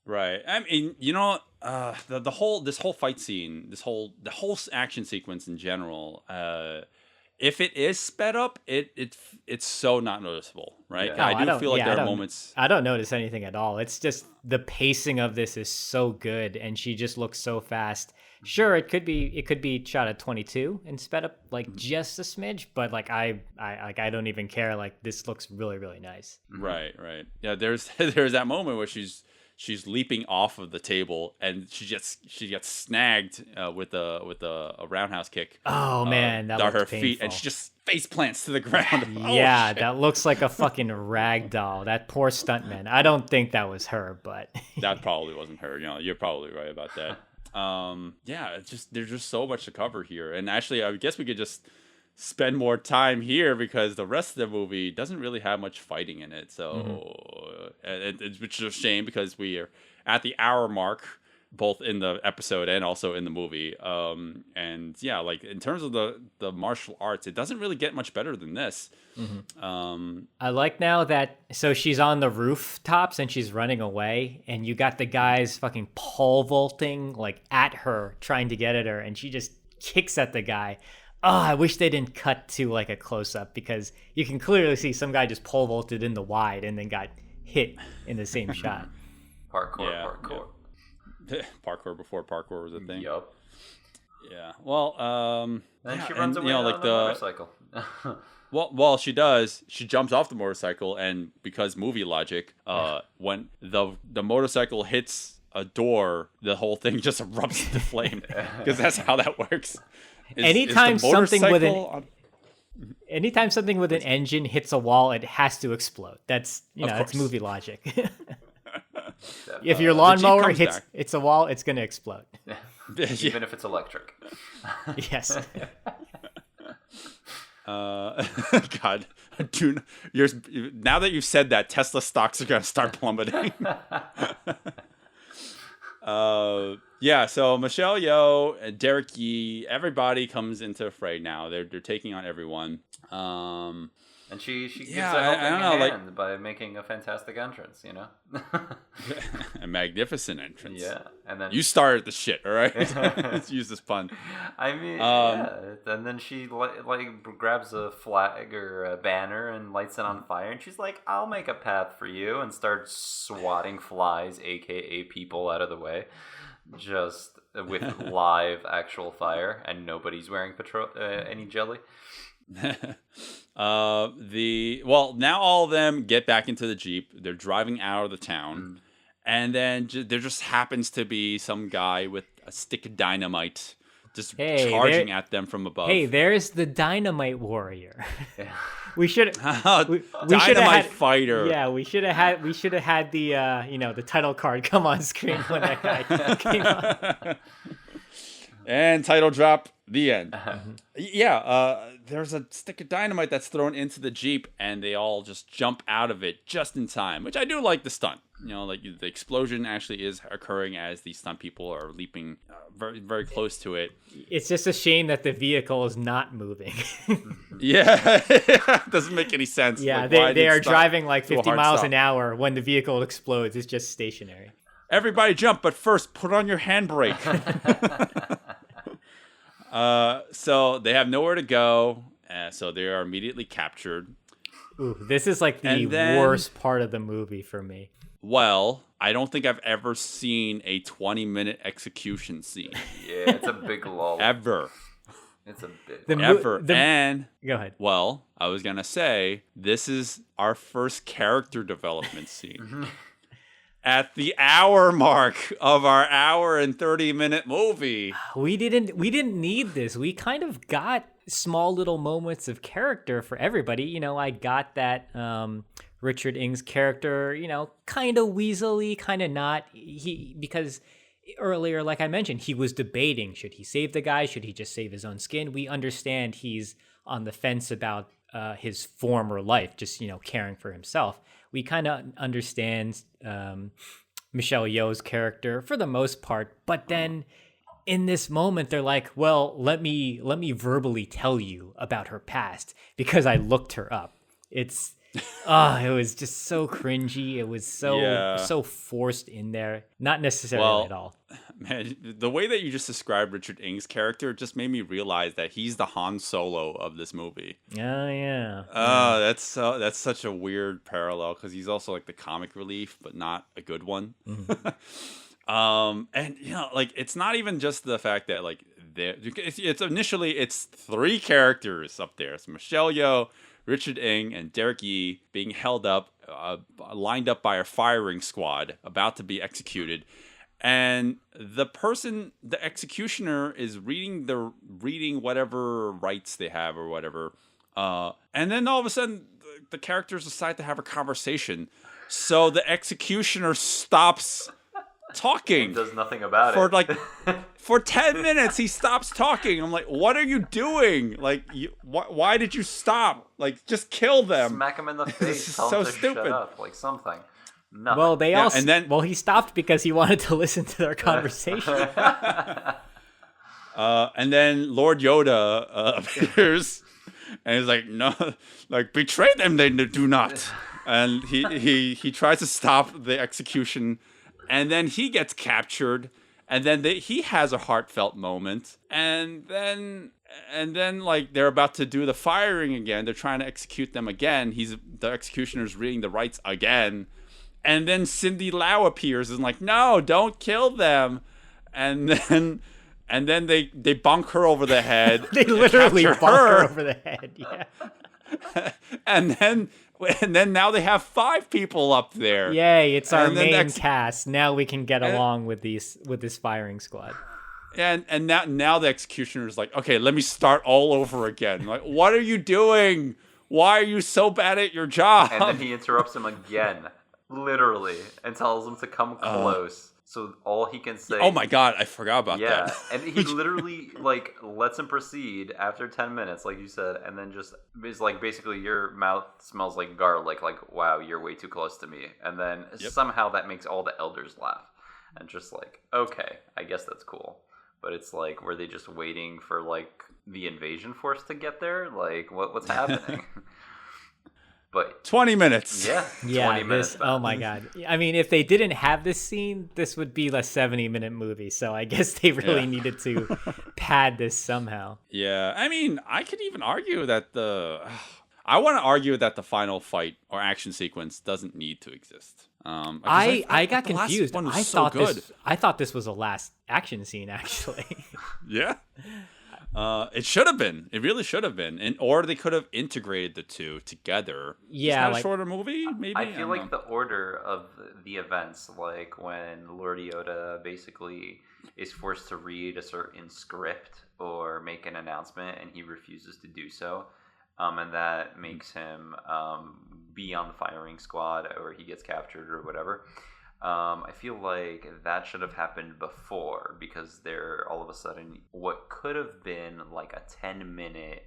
Right. I mean, this whole fight scene, the whole action sequence in general, if it is sped up, it's so not noticeable, right? Yeah. I do feel like there are moments. I don't notice anything at all. It's just the pacing of this is so good, and she just looks so fast. Sure, it could be shot at 22 and sped up like just a smidge, but like I don't even care. Like this looks really, really nice. Right. Yeah, there's that moment where she's leaping off of the table and she gets snagged with a roundhouse kick. Oh man, that on her looked feet, painful. and she just face plants to the ground. Yeah, shit. that looks like a fucking rag doll. That poor stuntman. I don't think that was her, but That probably wasn't her. You're probably right about that. There's just so much to cover here, and actually I guess we could just spend more time here because the rest of the movie doesn't really have much fighting in it, so which is a shame because we are at the hour mark both in the episode and also in the movie, and yeah, like in terms of the martial arts, it doesn't really get much better than this. I like now that, so she's on the rooftops and she's running away, and you got the guys fucking pole vaulting like at her, trying to get at her, and she just kicks at the guy. Oh, I wish they didn't cut to like a close up, because you can clearly see some guy just pole vaulted in the wide and then got hit in the same shot. Parkour. Yeah. Parkour before parkour was a thing. Yup. Yeah. Well, And she runs away on the motorcycle. Well, she does. She jumps off the motorcycle, and because movie logic, when the motorcycle hits a door, the whole thing just erupts into flame, because that's how that works. Anytime something with motorcycle anytime something with an engine hits a wall, it has to explode. That's that's course. movie logic. If your lawnmower comes hits back. it's a wall, it's gonna explode. Even if it's electric. Yes. God, dude, now that you've said that, Tesla stocks are gonna start plummeting. Yeah, so Michelle Yeoh and Derek Yee, everybody comes into the fray now. They're taking on everyone. And she gives Yeah, a helping I don't know, hand by making a fantastic entrance, A magnificent entrance. Yeah, and then You started the shit, all right? Let's use this pun. I mean, yeah. And then she like grabs a flag or a banner and lights it on fire, and she's like, "I'll make a path for you," and starts swatting flies, aka people, out of the way, just with live actual fire, and nobody's wearing any jelly. Now all of them get back into the Jeep. They're driving out of the town, and then there just happens to be some guy with a stick of dynamite just charging at them from above. Hey, there's the dynamite warrior. We should Dynamite fighter. Yeah, we should have had the the title card come on screen when that guy came on. And title drop. The end. There's a stick of dynamite that's thrown into the Jeep, and they all just jump out of it just in time, which I do like the stunt. Like the explosion actually is occurring as the stunt people are leaping very, very close to it. It's just a shame that the vehicle is not moving. Yeah, doesn't make any sense. Yeah, Like, they are stop driving like to a 50 hard miles stop? an hour when the vehicle explodes. It's just stationary. Everybody jump, but first put on your handbrake. So they have nowhere to go, so they are immediately captured. Ooh, this is like the worst part of the movie for me. Well, I don't think I've ever seen a 20-minute execution scene. Yeah, it's a big lull. Ever. It's a bit. And go ahead. Well, I was gonna say this is our first character development scene. At the hour mark of our hour and 30-minute movie. We didn't need this. We kind of got small little moments of character for everybody. I got that Richard Ng's character, kind of weaselly, kind of not. Because earlier, like I mentioned, he was debating, should he save the guy? Should he just save his own skin? We understand he's on the fence about his former life, just, caring for himself. We kind of understand Michelle Yeoh's character for the most part, but then in this moment they're like, well, let me verbally tell you about her past because I looked her up. It's it was just so cringy. It was so forced in there. Not necessarily at all. Man, the way that you just described Richard Ng's character just made me realize that he's the Han Solo of this movie. Oh yeah. That's such a weird parallel because he's also like the comic relief, but not a good one. And it's not even just the fact that like it's three characters up there. It's Michelle Yeoh, Richard Ng, and Derek Yee being held up, lined up by a firing squad, about to be executed. And the executioner is reading whatever rights they have or whatever. And then all of a sudden, the characters decide to have a conversation. So the executioner stops talking. He does nothing about it. For 10 minutes, he stops talking. I'm like, what are you doing? Like, why did you stop? Like, just kill them. Smack him in the face. This Tell him is so to stupid. shut up, like something. Nothing. Well, he stopped because he wanted to listen to their conversation. And then Lord Yoda appears, and he's like, "No, like betray them, they do not." And he tries to stop the execution, and then he gets captured, and then he has a heartfelt moment, and then like they're about to do the firing again. They're trying to execute them again. The executioner's reading the rights again. And then Cindy Lau appears and like, no, don't kill them. And then they bonk her over the head. They literally bonk her over the head. Yeah. and then now they have 5 people up there. Yay! It's our main cast. Now we can get along with this firing squad. And now the executioner is like, okay, let me start all over again. Like, what are you doing? Why are you so bad at your job? And then he interrupts him again, literally, and tells him to come close. So all he can say. Oh my god, I forgot about yeah, that. and he literally like lets him proceed after 10 minutes, like you said, and then just is like, basically, your mouth smells like garlic. Like, wow, you're way too close to me. And then somehow that makes all the elders laugh, and just like, okay, I guess that's cool. But it's like, were they just waiting for like the invasion force to get there? Like, what's happening? But 20 minutes. yeah, 20 minutes. Oh my god! I mean, if they didn't have this scene, this would be a 70-minute movie. So I guess they really needed to pad this somehow. Yeah, I mean, I could even argue that I want to argue that the final fight or action sequence doesn't need to exist. I got the last confused. one was I so good. I thought this was the last action scene, actually. Yeah. It should have been. It really should have been. Or they could have integrated the two together. Yeah, Is that a shorter movie? Maybe. I feel like the order of the events, like when Lord Yoda basically is forced to read a certain script or make an announcement, and he refuses to do so, and that makes him be on the firing squad, or he gets captured or whatever. I feel like that should have happened before, because there all of a sudden what could have been like a 10-minute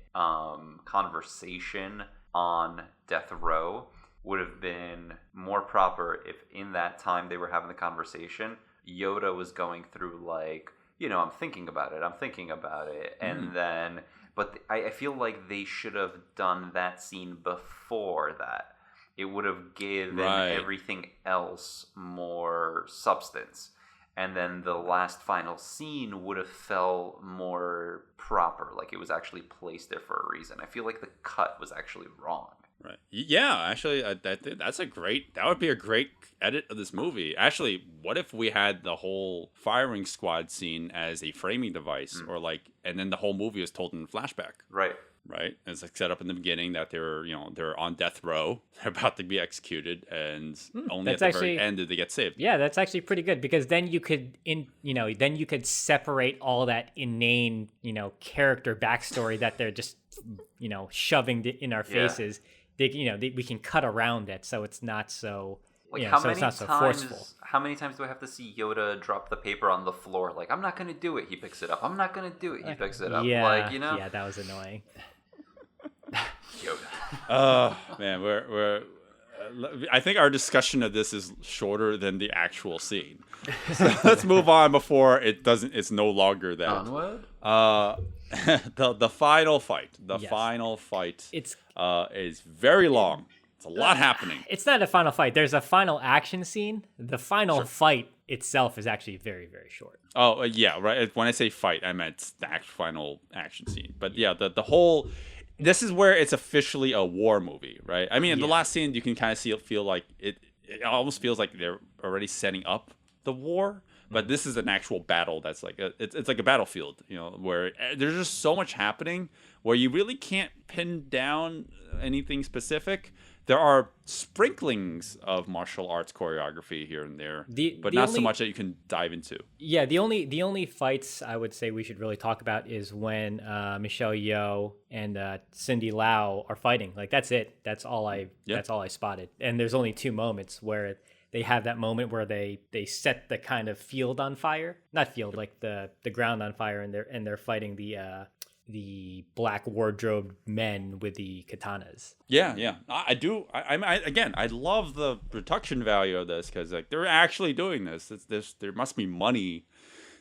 conversation on death row would have been more proper if in that time they were having the conversation, Yoda was going through like, I'm thinking about it, and then, but I feel like they should have done that scene before that. It would have given everything else more substance. And then the last final scene would have felt more proper, like it was actually placed there for a reason. I feel like the cut was actually wrong. Right. Yeah, actually, that would be a great edit of this movie. Actually, what if we had the whole firing squad scene as a framing device, or like, and then the whole movie is told in flashback? Right. Right, it's like set up in the beginning that they're on death row, they're about to be executed, and only at the very end did they get saved. Yeah, that's actually pretty good, because then you could separate all that inane character backstory that they're just shoving in our faces. We can cut around it, so it's not so. Like, it's not so forceful. How many times do I have to see Yoda drop the paper on the floor? Like, I'm not going to do it. He picks it up. I'm not going to do it. He picks it up. Yeah, yeah, that was annoying. Yoda. Man, we're I think our discussion of this is shorter than the actual scene. So let's move on before it's no longer that. Onward? The final fight. Is very long. It's a lot happening. It's not a final fight. There's a final action scene. The final fight itself is actually very, very short. Oh, yeah, right. When I say fight, I meant the final action scene. But yeah, the whole. This is where it's officially a war movie, right? I mean, in the last scene, you can kind of feel like it almost feels like they're already setting up the war. But this is an actual battle that's like it's like a battlefield, where there's just so much happening where you really can't pin down anything specific. There are sprinklings of martial arts choreography here and there, but not so much that you can dive into. Yeah, the only fights I would say we should really talk about is when Michelle Yeoh and Cindy Lau are fighting. Like, that's it. That's all I spotted. And there's only two moments where they have that moment where they set the kind of field on fire, not field, like the ground on fire, and they're fighting the black wardrobe men with the katanas. Yeah. I do. I love the production value of this, because like they're actually doing this. There must be money,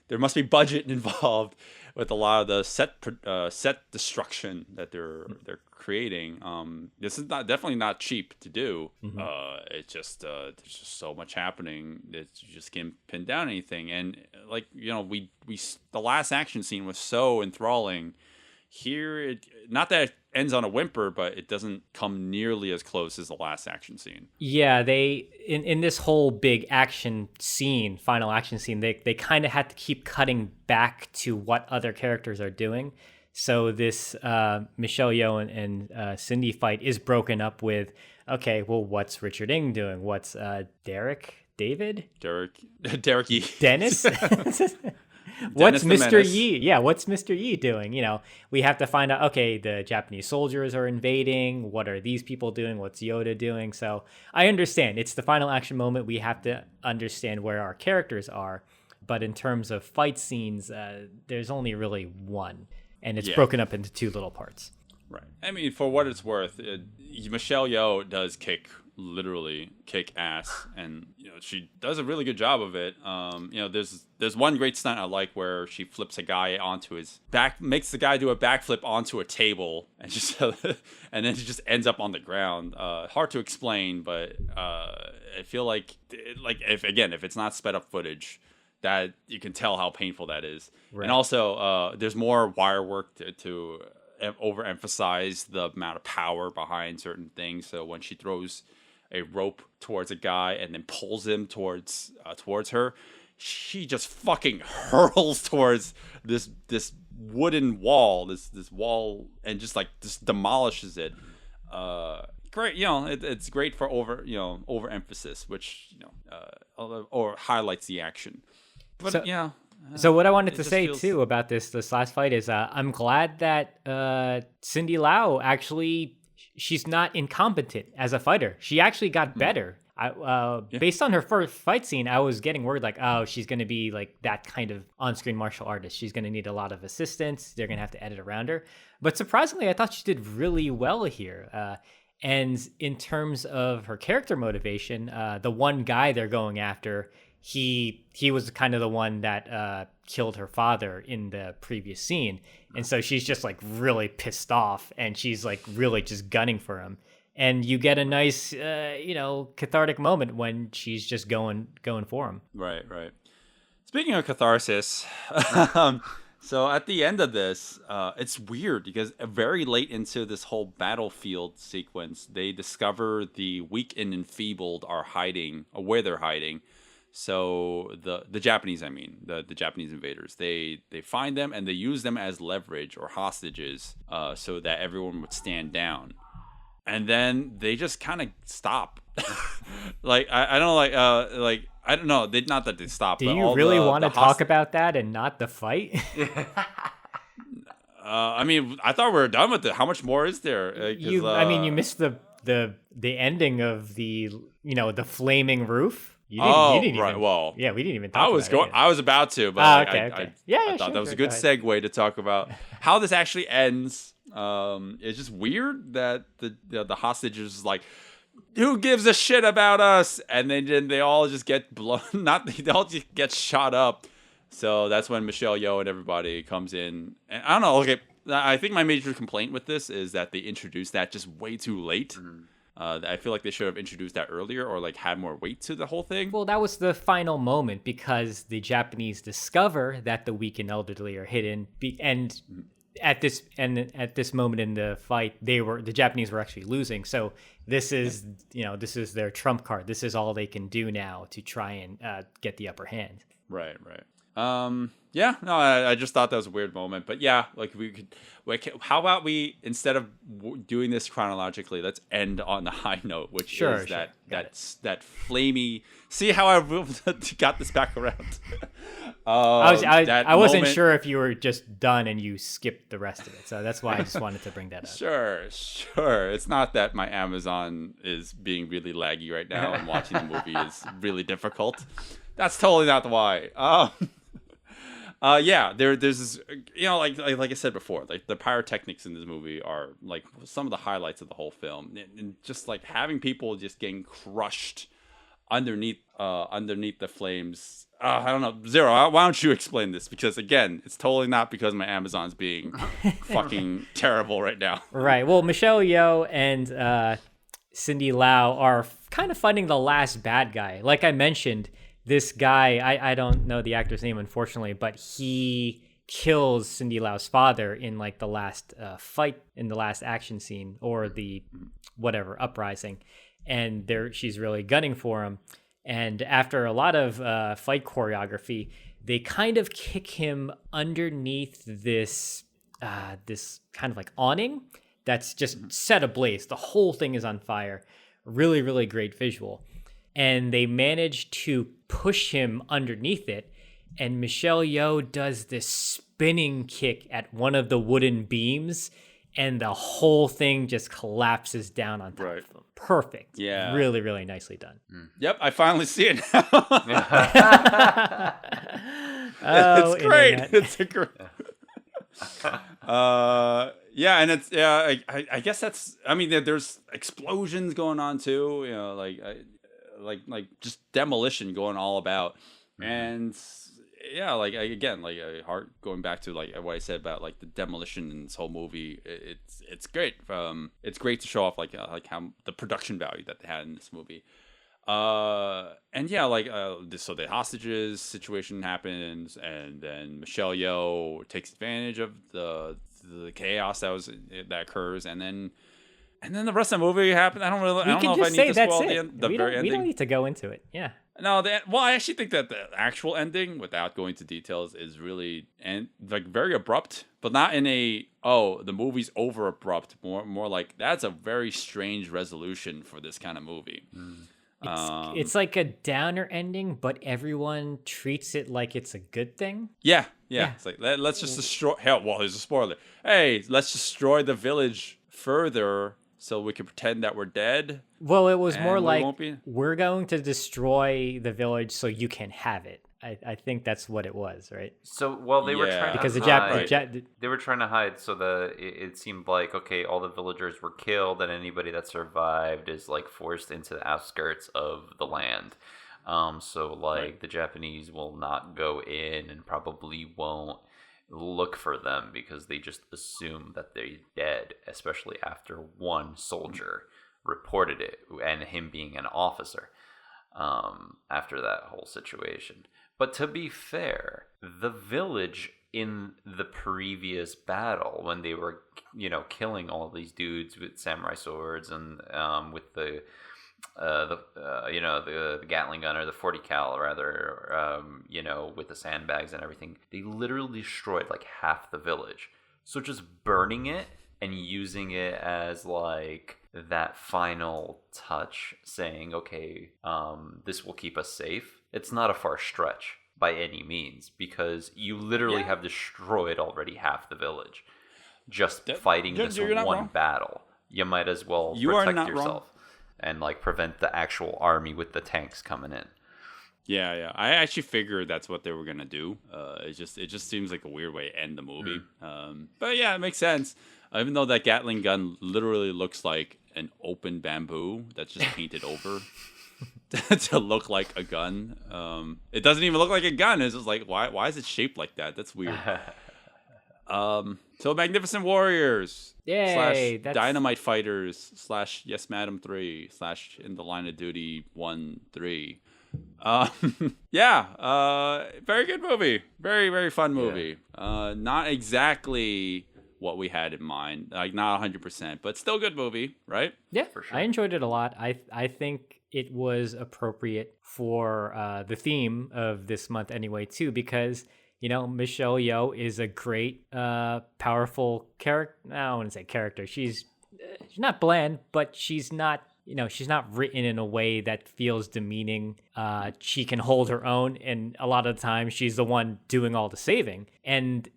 there must be budget involved with a lot of the set destruction that they're creating. This is definitely not cheap to do. It's just there's just so much happening that you just can't pin down anything. And like we the last action scene was so enthralling. Here, not that it ends on a whimper, but it doesn't come nearly as close as the last action scene. Yeah, they in this whole big action scene, final action scene, they kind of had to keep cutting back to what other characters are doing. So this Michelle Yeoh and Cindy fight is broken up with, okay, well, what's Richard Ng doing? What's Derek E. Dennis. What's Dennis the Mr. Menace. Yi? Yeah, what's Mr. Yi doing? We have to find out, okay, the Japanese soldiers are invading. What are these people doing? What's Yoda doing? So I understand. It's the final action moment. We have to understand where our characters are. But in terms of fight scenes, there's only really one. And it's broken up into two little parts. Right. I mean, for what it's worth, Michelle Yeoh does literally kick ass, and she does a really good job of it. There's one great stunt I like where she flips a guy onto his back, makes the guy do a backflip onto a table, and and then he just ends up on the ground. Hard to explain, but I feel like if it's not sped up footage, that you can tell how painful that is. Right. And also, there's more wire work to overemphasize the amount of power behind certain things. So when she throws a rope towards a guy and then pulls him towards her, she just fucking hurls towards this wooden wall, this wall, and just demolishes it. Great, it's great for overemphasis, which or highlights the action. But So what I wanted to say too about this last fight is I'm glad that Cindy Lau actually, she's not incompetent as a fighter. She actually got better. Based on her first fight scene, I was getting worried she's going to be like that kind of on-screen martial artist. She's going to need a lot of assistance. They're going to have to edit around her. But surprisingly, I thought she did really well here. And in terms of her character motivation, the one guy they're going after, he was kind of the one that killed her father in the previous scene. And so she's just really pissed off, and she's really just gunning for him. And you get a nice, cathartic moment when she's just going for him. Right. Speaking of catharsis, so at the end of this, it's weird because very late into this whole battlefield sequence, they discover the weak and enfeebled are hiding, or where they're hiding. So the Japanese, the Japanese invaders, they find them and they use them as leverage or hostages, so that everyone would stand down. And then they just kind of stop. I don't know. Not that they stop. Do you really want to talk about that and not the fight? I thought we were done with it. How much more is there? You missed the ending of the flaming roof. You didn't right. Even, well, yeah, we didn't even talk about it. I was about to, but okay. I thought that was a good segue to talk about how this actually ends. It's just weird that the hostages is who gives a shit about us? And then they all just get blown. They all just get shot up. So that's when Michelle Yeoh and everybody comes in. And I don't know. Okay, I think my major complaint with this is that they introduced that just way too late. Mm-hmm. I feel like they should have introduced that earlier, or had more weight to the whole thing. Well, that was the final moment because the Japanese discover that the weak and elderly are hidden, and at this moment in the fight, the Japanese were actually losing. So this is their trump card. This is all they can do now to try and get the upper hand. Right. I just thought that was a weird moment, but yeah, how about we, instead of doing this chronologically, let's end on the high note, which is that flamey. See how I got this back around. I wasn't sure if you were just done and you skipped the rest of it, so that's why I just wanted to bring that up. Sure. It's not that my Amazon is being really laggy right now and watching the movie is really difficult. That's totally not why. There's this, like I said before, the pyrotechnics in this movie are some of the highlights of the whole film, and just having people just getting crushed underneath the flames. I don't know, Zero. Why don't you explain this? Because again, it's totally not because my Amazon's being fucking terrible right now. Right. Well, Michelle Yeoh and Cindy Lau are kind of fighting the last bad guy. Like I mentioned, this guy, I don't know the actor's name, unfortunately, but he kills Cindy Lau's father in the last fight, in the last action scene, or the whatever uprising, and she's really gunning for him. And after a lot of fight choreography, they kind of kick him underneath this kind of awning that's just set ablaze. The whole thing is on fire. Really, really great visual. And they manage to push him underneath it, and Michelle Yeoh does this spinning kick at one of the wooden beams, and the whole thing just collapses down on top of them. Perfect. Yeah. Really, really nicely done. Yep, I finally see it now. Oh, It's great. internet. It's a great. Yeah, and it's I guess that's. I mean, there's explosions going on too. You know, like just demolition going all about, and yeah, heart going back to like what I said about like the demolition in this whole movie. It's great. It's great to show off like how the production value that they had in this movie. And yeah, so the hostages situation happens, and then Michelle Yeoh takes advantage of the chaos that occurs, and then the rest of the movie happens. I don't know if I need to spoil the very ending. We don't need to go into it. Yeah. No, I actually think that the actual ending, without going into details, is really very abrupt, but not in the movie's over abrupt. More like that's a very strange resolution for this kind of movie. It's like a downer ending, but everyone treats it like it's a good thing. Yeah. It's like let's just destroy. Hell, well, there's a spoiler. Hey, let's destroy the village further so we can pretend that we're dead. Well, it was more we like won't be. We're going to destroy the village so you can have it. I think that's what it was, right? So, well, they were trying Because to the hide. They were trying to hide so that it seemed like, okay, all the villagers were killed, and anybody that survived is like forced into the outskirts of the land. The Japanese will not go in and probably won't look for them because they just assume that they're dead, especially after one soldier reported it, and him being an officer after that whole situation. But to be fair, the village in the previous battle, when they were, killing all of these dudes with samurai swords and with the Gatling gun, or the 40 cal rather, with the sandbags and everything, they literally destroyed like half the village. So just burning it and using it as like that final touch, saying, okay, this will keep us safe. It's not a far stretch by any means, because you literally have destroyed already half the village just fighting this one battle. You might as well protect yourself and like prevent the actual army with the tanks coming in. Yeah. I actually figured that's what they were gonna do. It just seems like a weird way to end the movie. But yeah, it makes sense. Even though that Gatling gun literally looks like an open bamboo that's just painted over to look like a gun. It doesn't even look like a gun. It's just like, why is it shaped like that? That's weird. So Magnificent Warriors Yay, / Dynamite Fighters / Yes Madam 3 / In the Line of Duty 1-3. Very good movie. Very, very fun movie. Not exactly what we had in mind, like not 100%, but still good movie, right? Yeah, for sure. I enjoyed it a lot. I think it was appropriate for the theme of this month anyway, too, because Michelle Yeoh is a great, powerful character. I don't want to say character. She's not bland, but she's not written in a way that feels demeaning. She can hold her own, and a lot of the time she's the one doing all the saving. And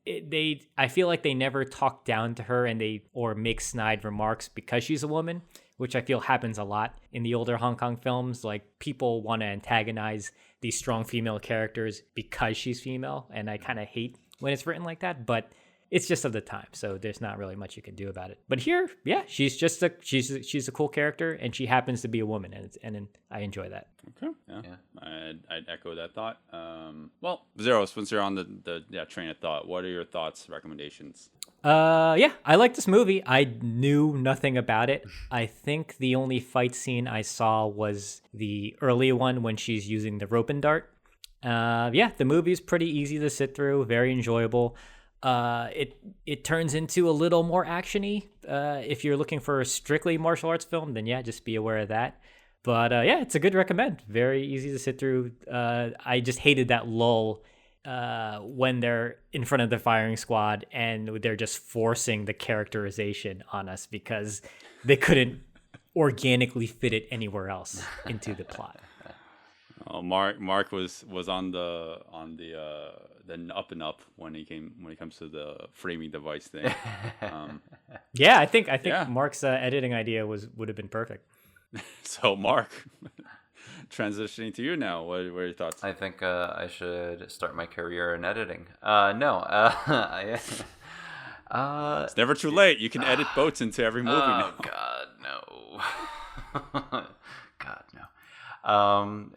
I feel like they never talk down to her or make snide remarks because she's a woman, which I feel happens a lot in the older Hong Kong films. Like, people want to antagonize these strong female characters because she's female, and I kind of hate when it's written like that, but it's just of the time, so there's not really much you can do about it. But here, yeah, she's a cool character, and she happens to be a woman, and I enjoy that. Okay, yeah. I'd echo that thought. Well, Zero, since you're on the train of thought, what are your thoughts, recommendations? I like this movie. I knew nothing about it. I think the only fight scene I saw was the early one when she's using the rope and dart. The movie is pretty easy to sit through, very enjoyable. It turns into a little more actiony. If you're looking for a strictly martial arts film, then just be aware of that. But it's a good recommend. Very easy to sit through. I just hated that lull when they're in front of the firing squad and they're just forcing the characterization on us because they couldn't organically fit it anywhere else into the plot. Oh, Mark was on the up and up when it comes to the framing device thing. Yeah, I think Yeah. Mark's editing idea would have been perfect. So Mark, transitioning to you now. What are your thoughts? I think I should start my career in editing. No. It's never too late. You can edit boats into every movie now. God, no. God, no.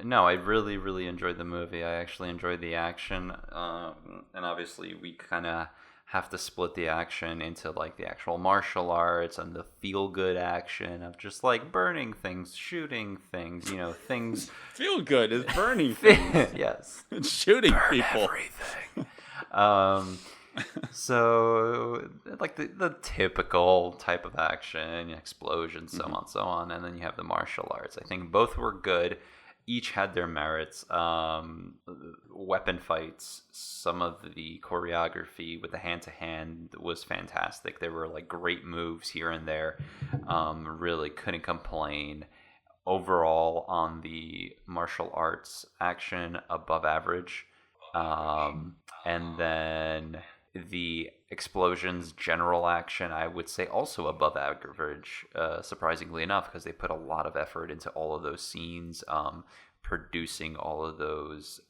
No, I really, really enjoyed the movie. I actually enjoyed the action. And obviously we kind of have to split the action into like the actual martial arts and the feel-good action of just like burning things, shooting things, things. Feel good is burning things. Yes. And shooting people. Everything. So like the typical type of action, explosions, so on, so on, and then you have the martial arts. I think both were good. Each had their merits. Weapon fights, some of the choreography with the hand-to-hand was fantastic. There were like great moves here and there. Really couldn't complain. Overall, on the martial arts action, above average. And then the explosions, general action, I would say also above average, surprisingly enough, because they put a lot of effort into all of those scenes, producing all of those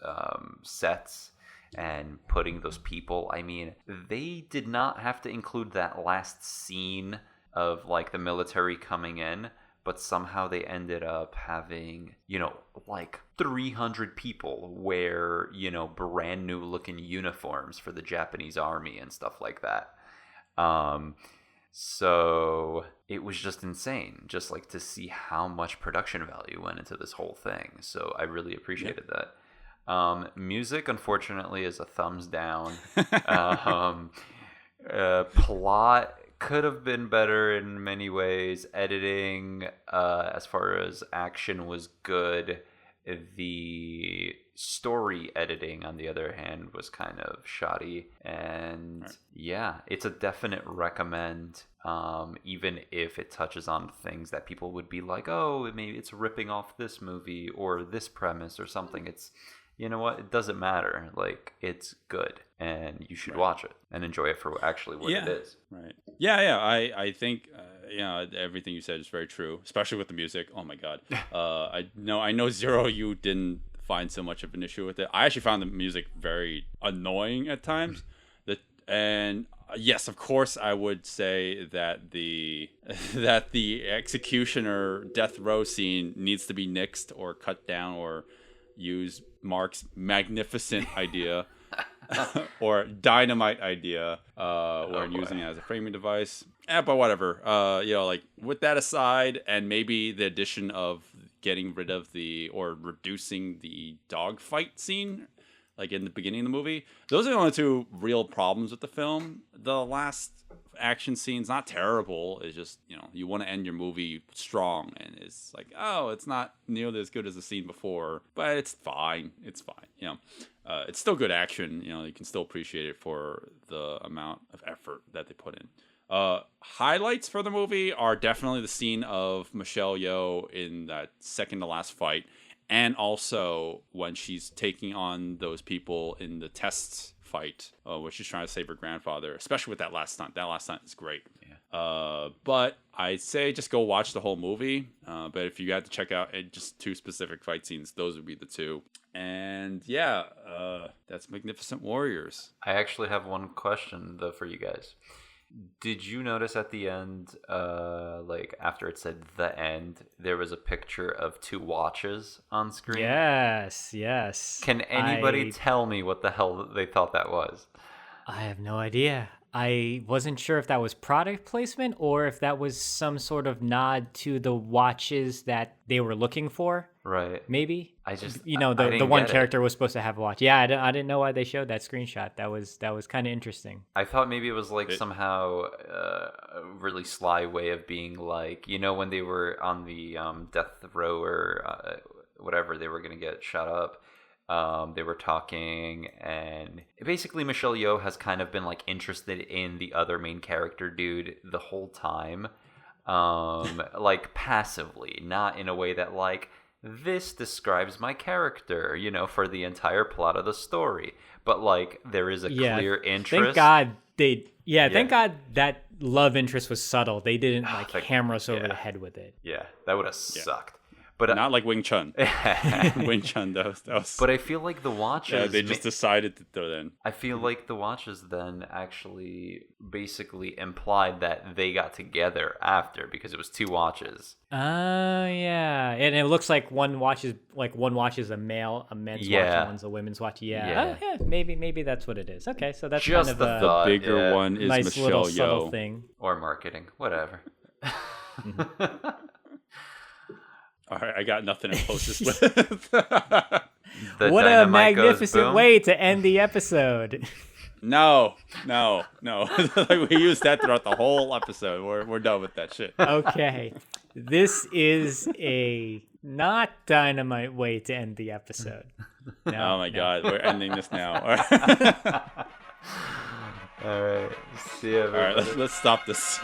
sets and putting those people. I mean, they did not have to include that last scene of like the military coming in, but somehow they ended up having, like 300 people wear, brand new looking uniforms for the Japanese army and stuff like that. So it was just insane, just like to see how much production value went into this whole thing. So I really appreciated that. Music, unfortunately, is a thumbs down. Plot could have been better in many ways. Editing, as far as action, was good. The story editing, on the other hand, was kind of shoddy. And yeah, it's a definite recommend, even if it touches on things that people would be like, oh, maybe it's ripping off this movie or this premise or something. It's, you know what? It doesn't matter. Like, it's good, and you should watch it and enjoy it for actually what it is. Right. Yeah. I think everything you said is very true, especially with the music. Oh my God. I know Zero, you didn't find so much of an issue with it. I actually found the music very annoying at times. Yes, of course, I would say that the executioner death row scene needs to be nixed or cut down or use Mark's magnificent idea or dynamite idea when using it as a framing device. But whatever. Like with that aside, and maybe the addition of getting rid of or reducing the dogfight scene, like in the beginning of the movie, those are the only two real problems with the film. The last action scene's not terrible. It's just, you want to end your movie strong, and it's like, oh, it's not nearly as good as the scene before, but it's fine. It's fine. It's still good action. You can still appreciate it for the amount of effort that they put in. Highlights for the movie are definitely the scene of Michelle Yeoh in that second to last fight, and also when she's taking on those people in the test fight, where she's trying to save her grandfather, especially with that last stunt. That last stunt is great. Yeah. But I'd say just go watch the whole movie. But if you had to check out just two specific fight scenes, those would be the two. And yeah, that's Magnificent Warriors. I actually have one question though for you guys. Did you notice at the end, like after it said the end, there was a picture of two watches on screen? Yes. Can anybody tell me what the hell they thought that was? I have no idea. I wasn't sure if that was product placement or if that was some sort of nod to the watches that they were looking for. Right. Maybe. I just, the one character was supposed to have a watch. Yeah, I didn't know why they showed that screenshot. That was kind of interesting. I thought maybe it was like somehow a really sly way of being like, when they were on the death row or whatever, they were going to get shot up. They were talking, and basically Michelle Yeoh has kind of been like interested in the other main character dude the whole time, like passively, not in a way that like, this describes my character, for the entire plot of the story. But like there is a clear interest. Thank God thank God that love interest was subtle. They didn't hammer us over the head with it. Yeah, that would have sucked. But not like Wing Chun. Wing Chun, that was. But I feel like the watches. Yeah, they just decided to throw that in. I feel like the watches then actually basically implied that they got together after because it was 2 watches. Yeah, and it looks like one watch is a men's watch, and one's a women's watch. Yeah. Maybe that's what it is. Okay, so that's just kind of the thought, the bigger one is nice Michelle little subtle Yeoh. thing. Or marketing, whatever. All right, I got nothing to post this with. What a magnificent way to end the episode. No. Like we used that throughout the whole episode. We're done with that shit. Okay. This is a not dynamite way to end the episode. Oh my God, we're ending this now. All right. See you, everybody. All right, let's stop this.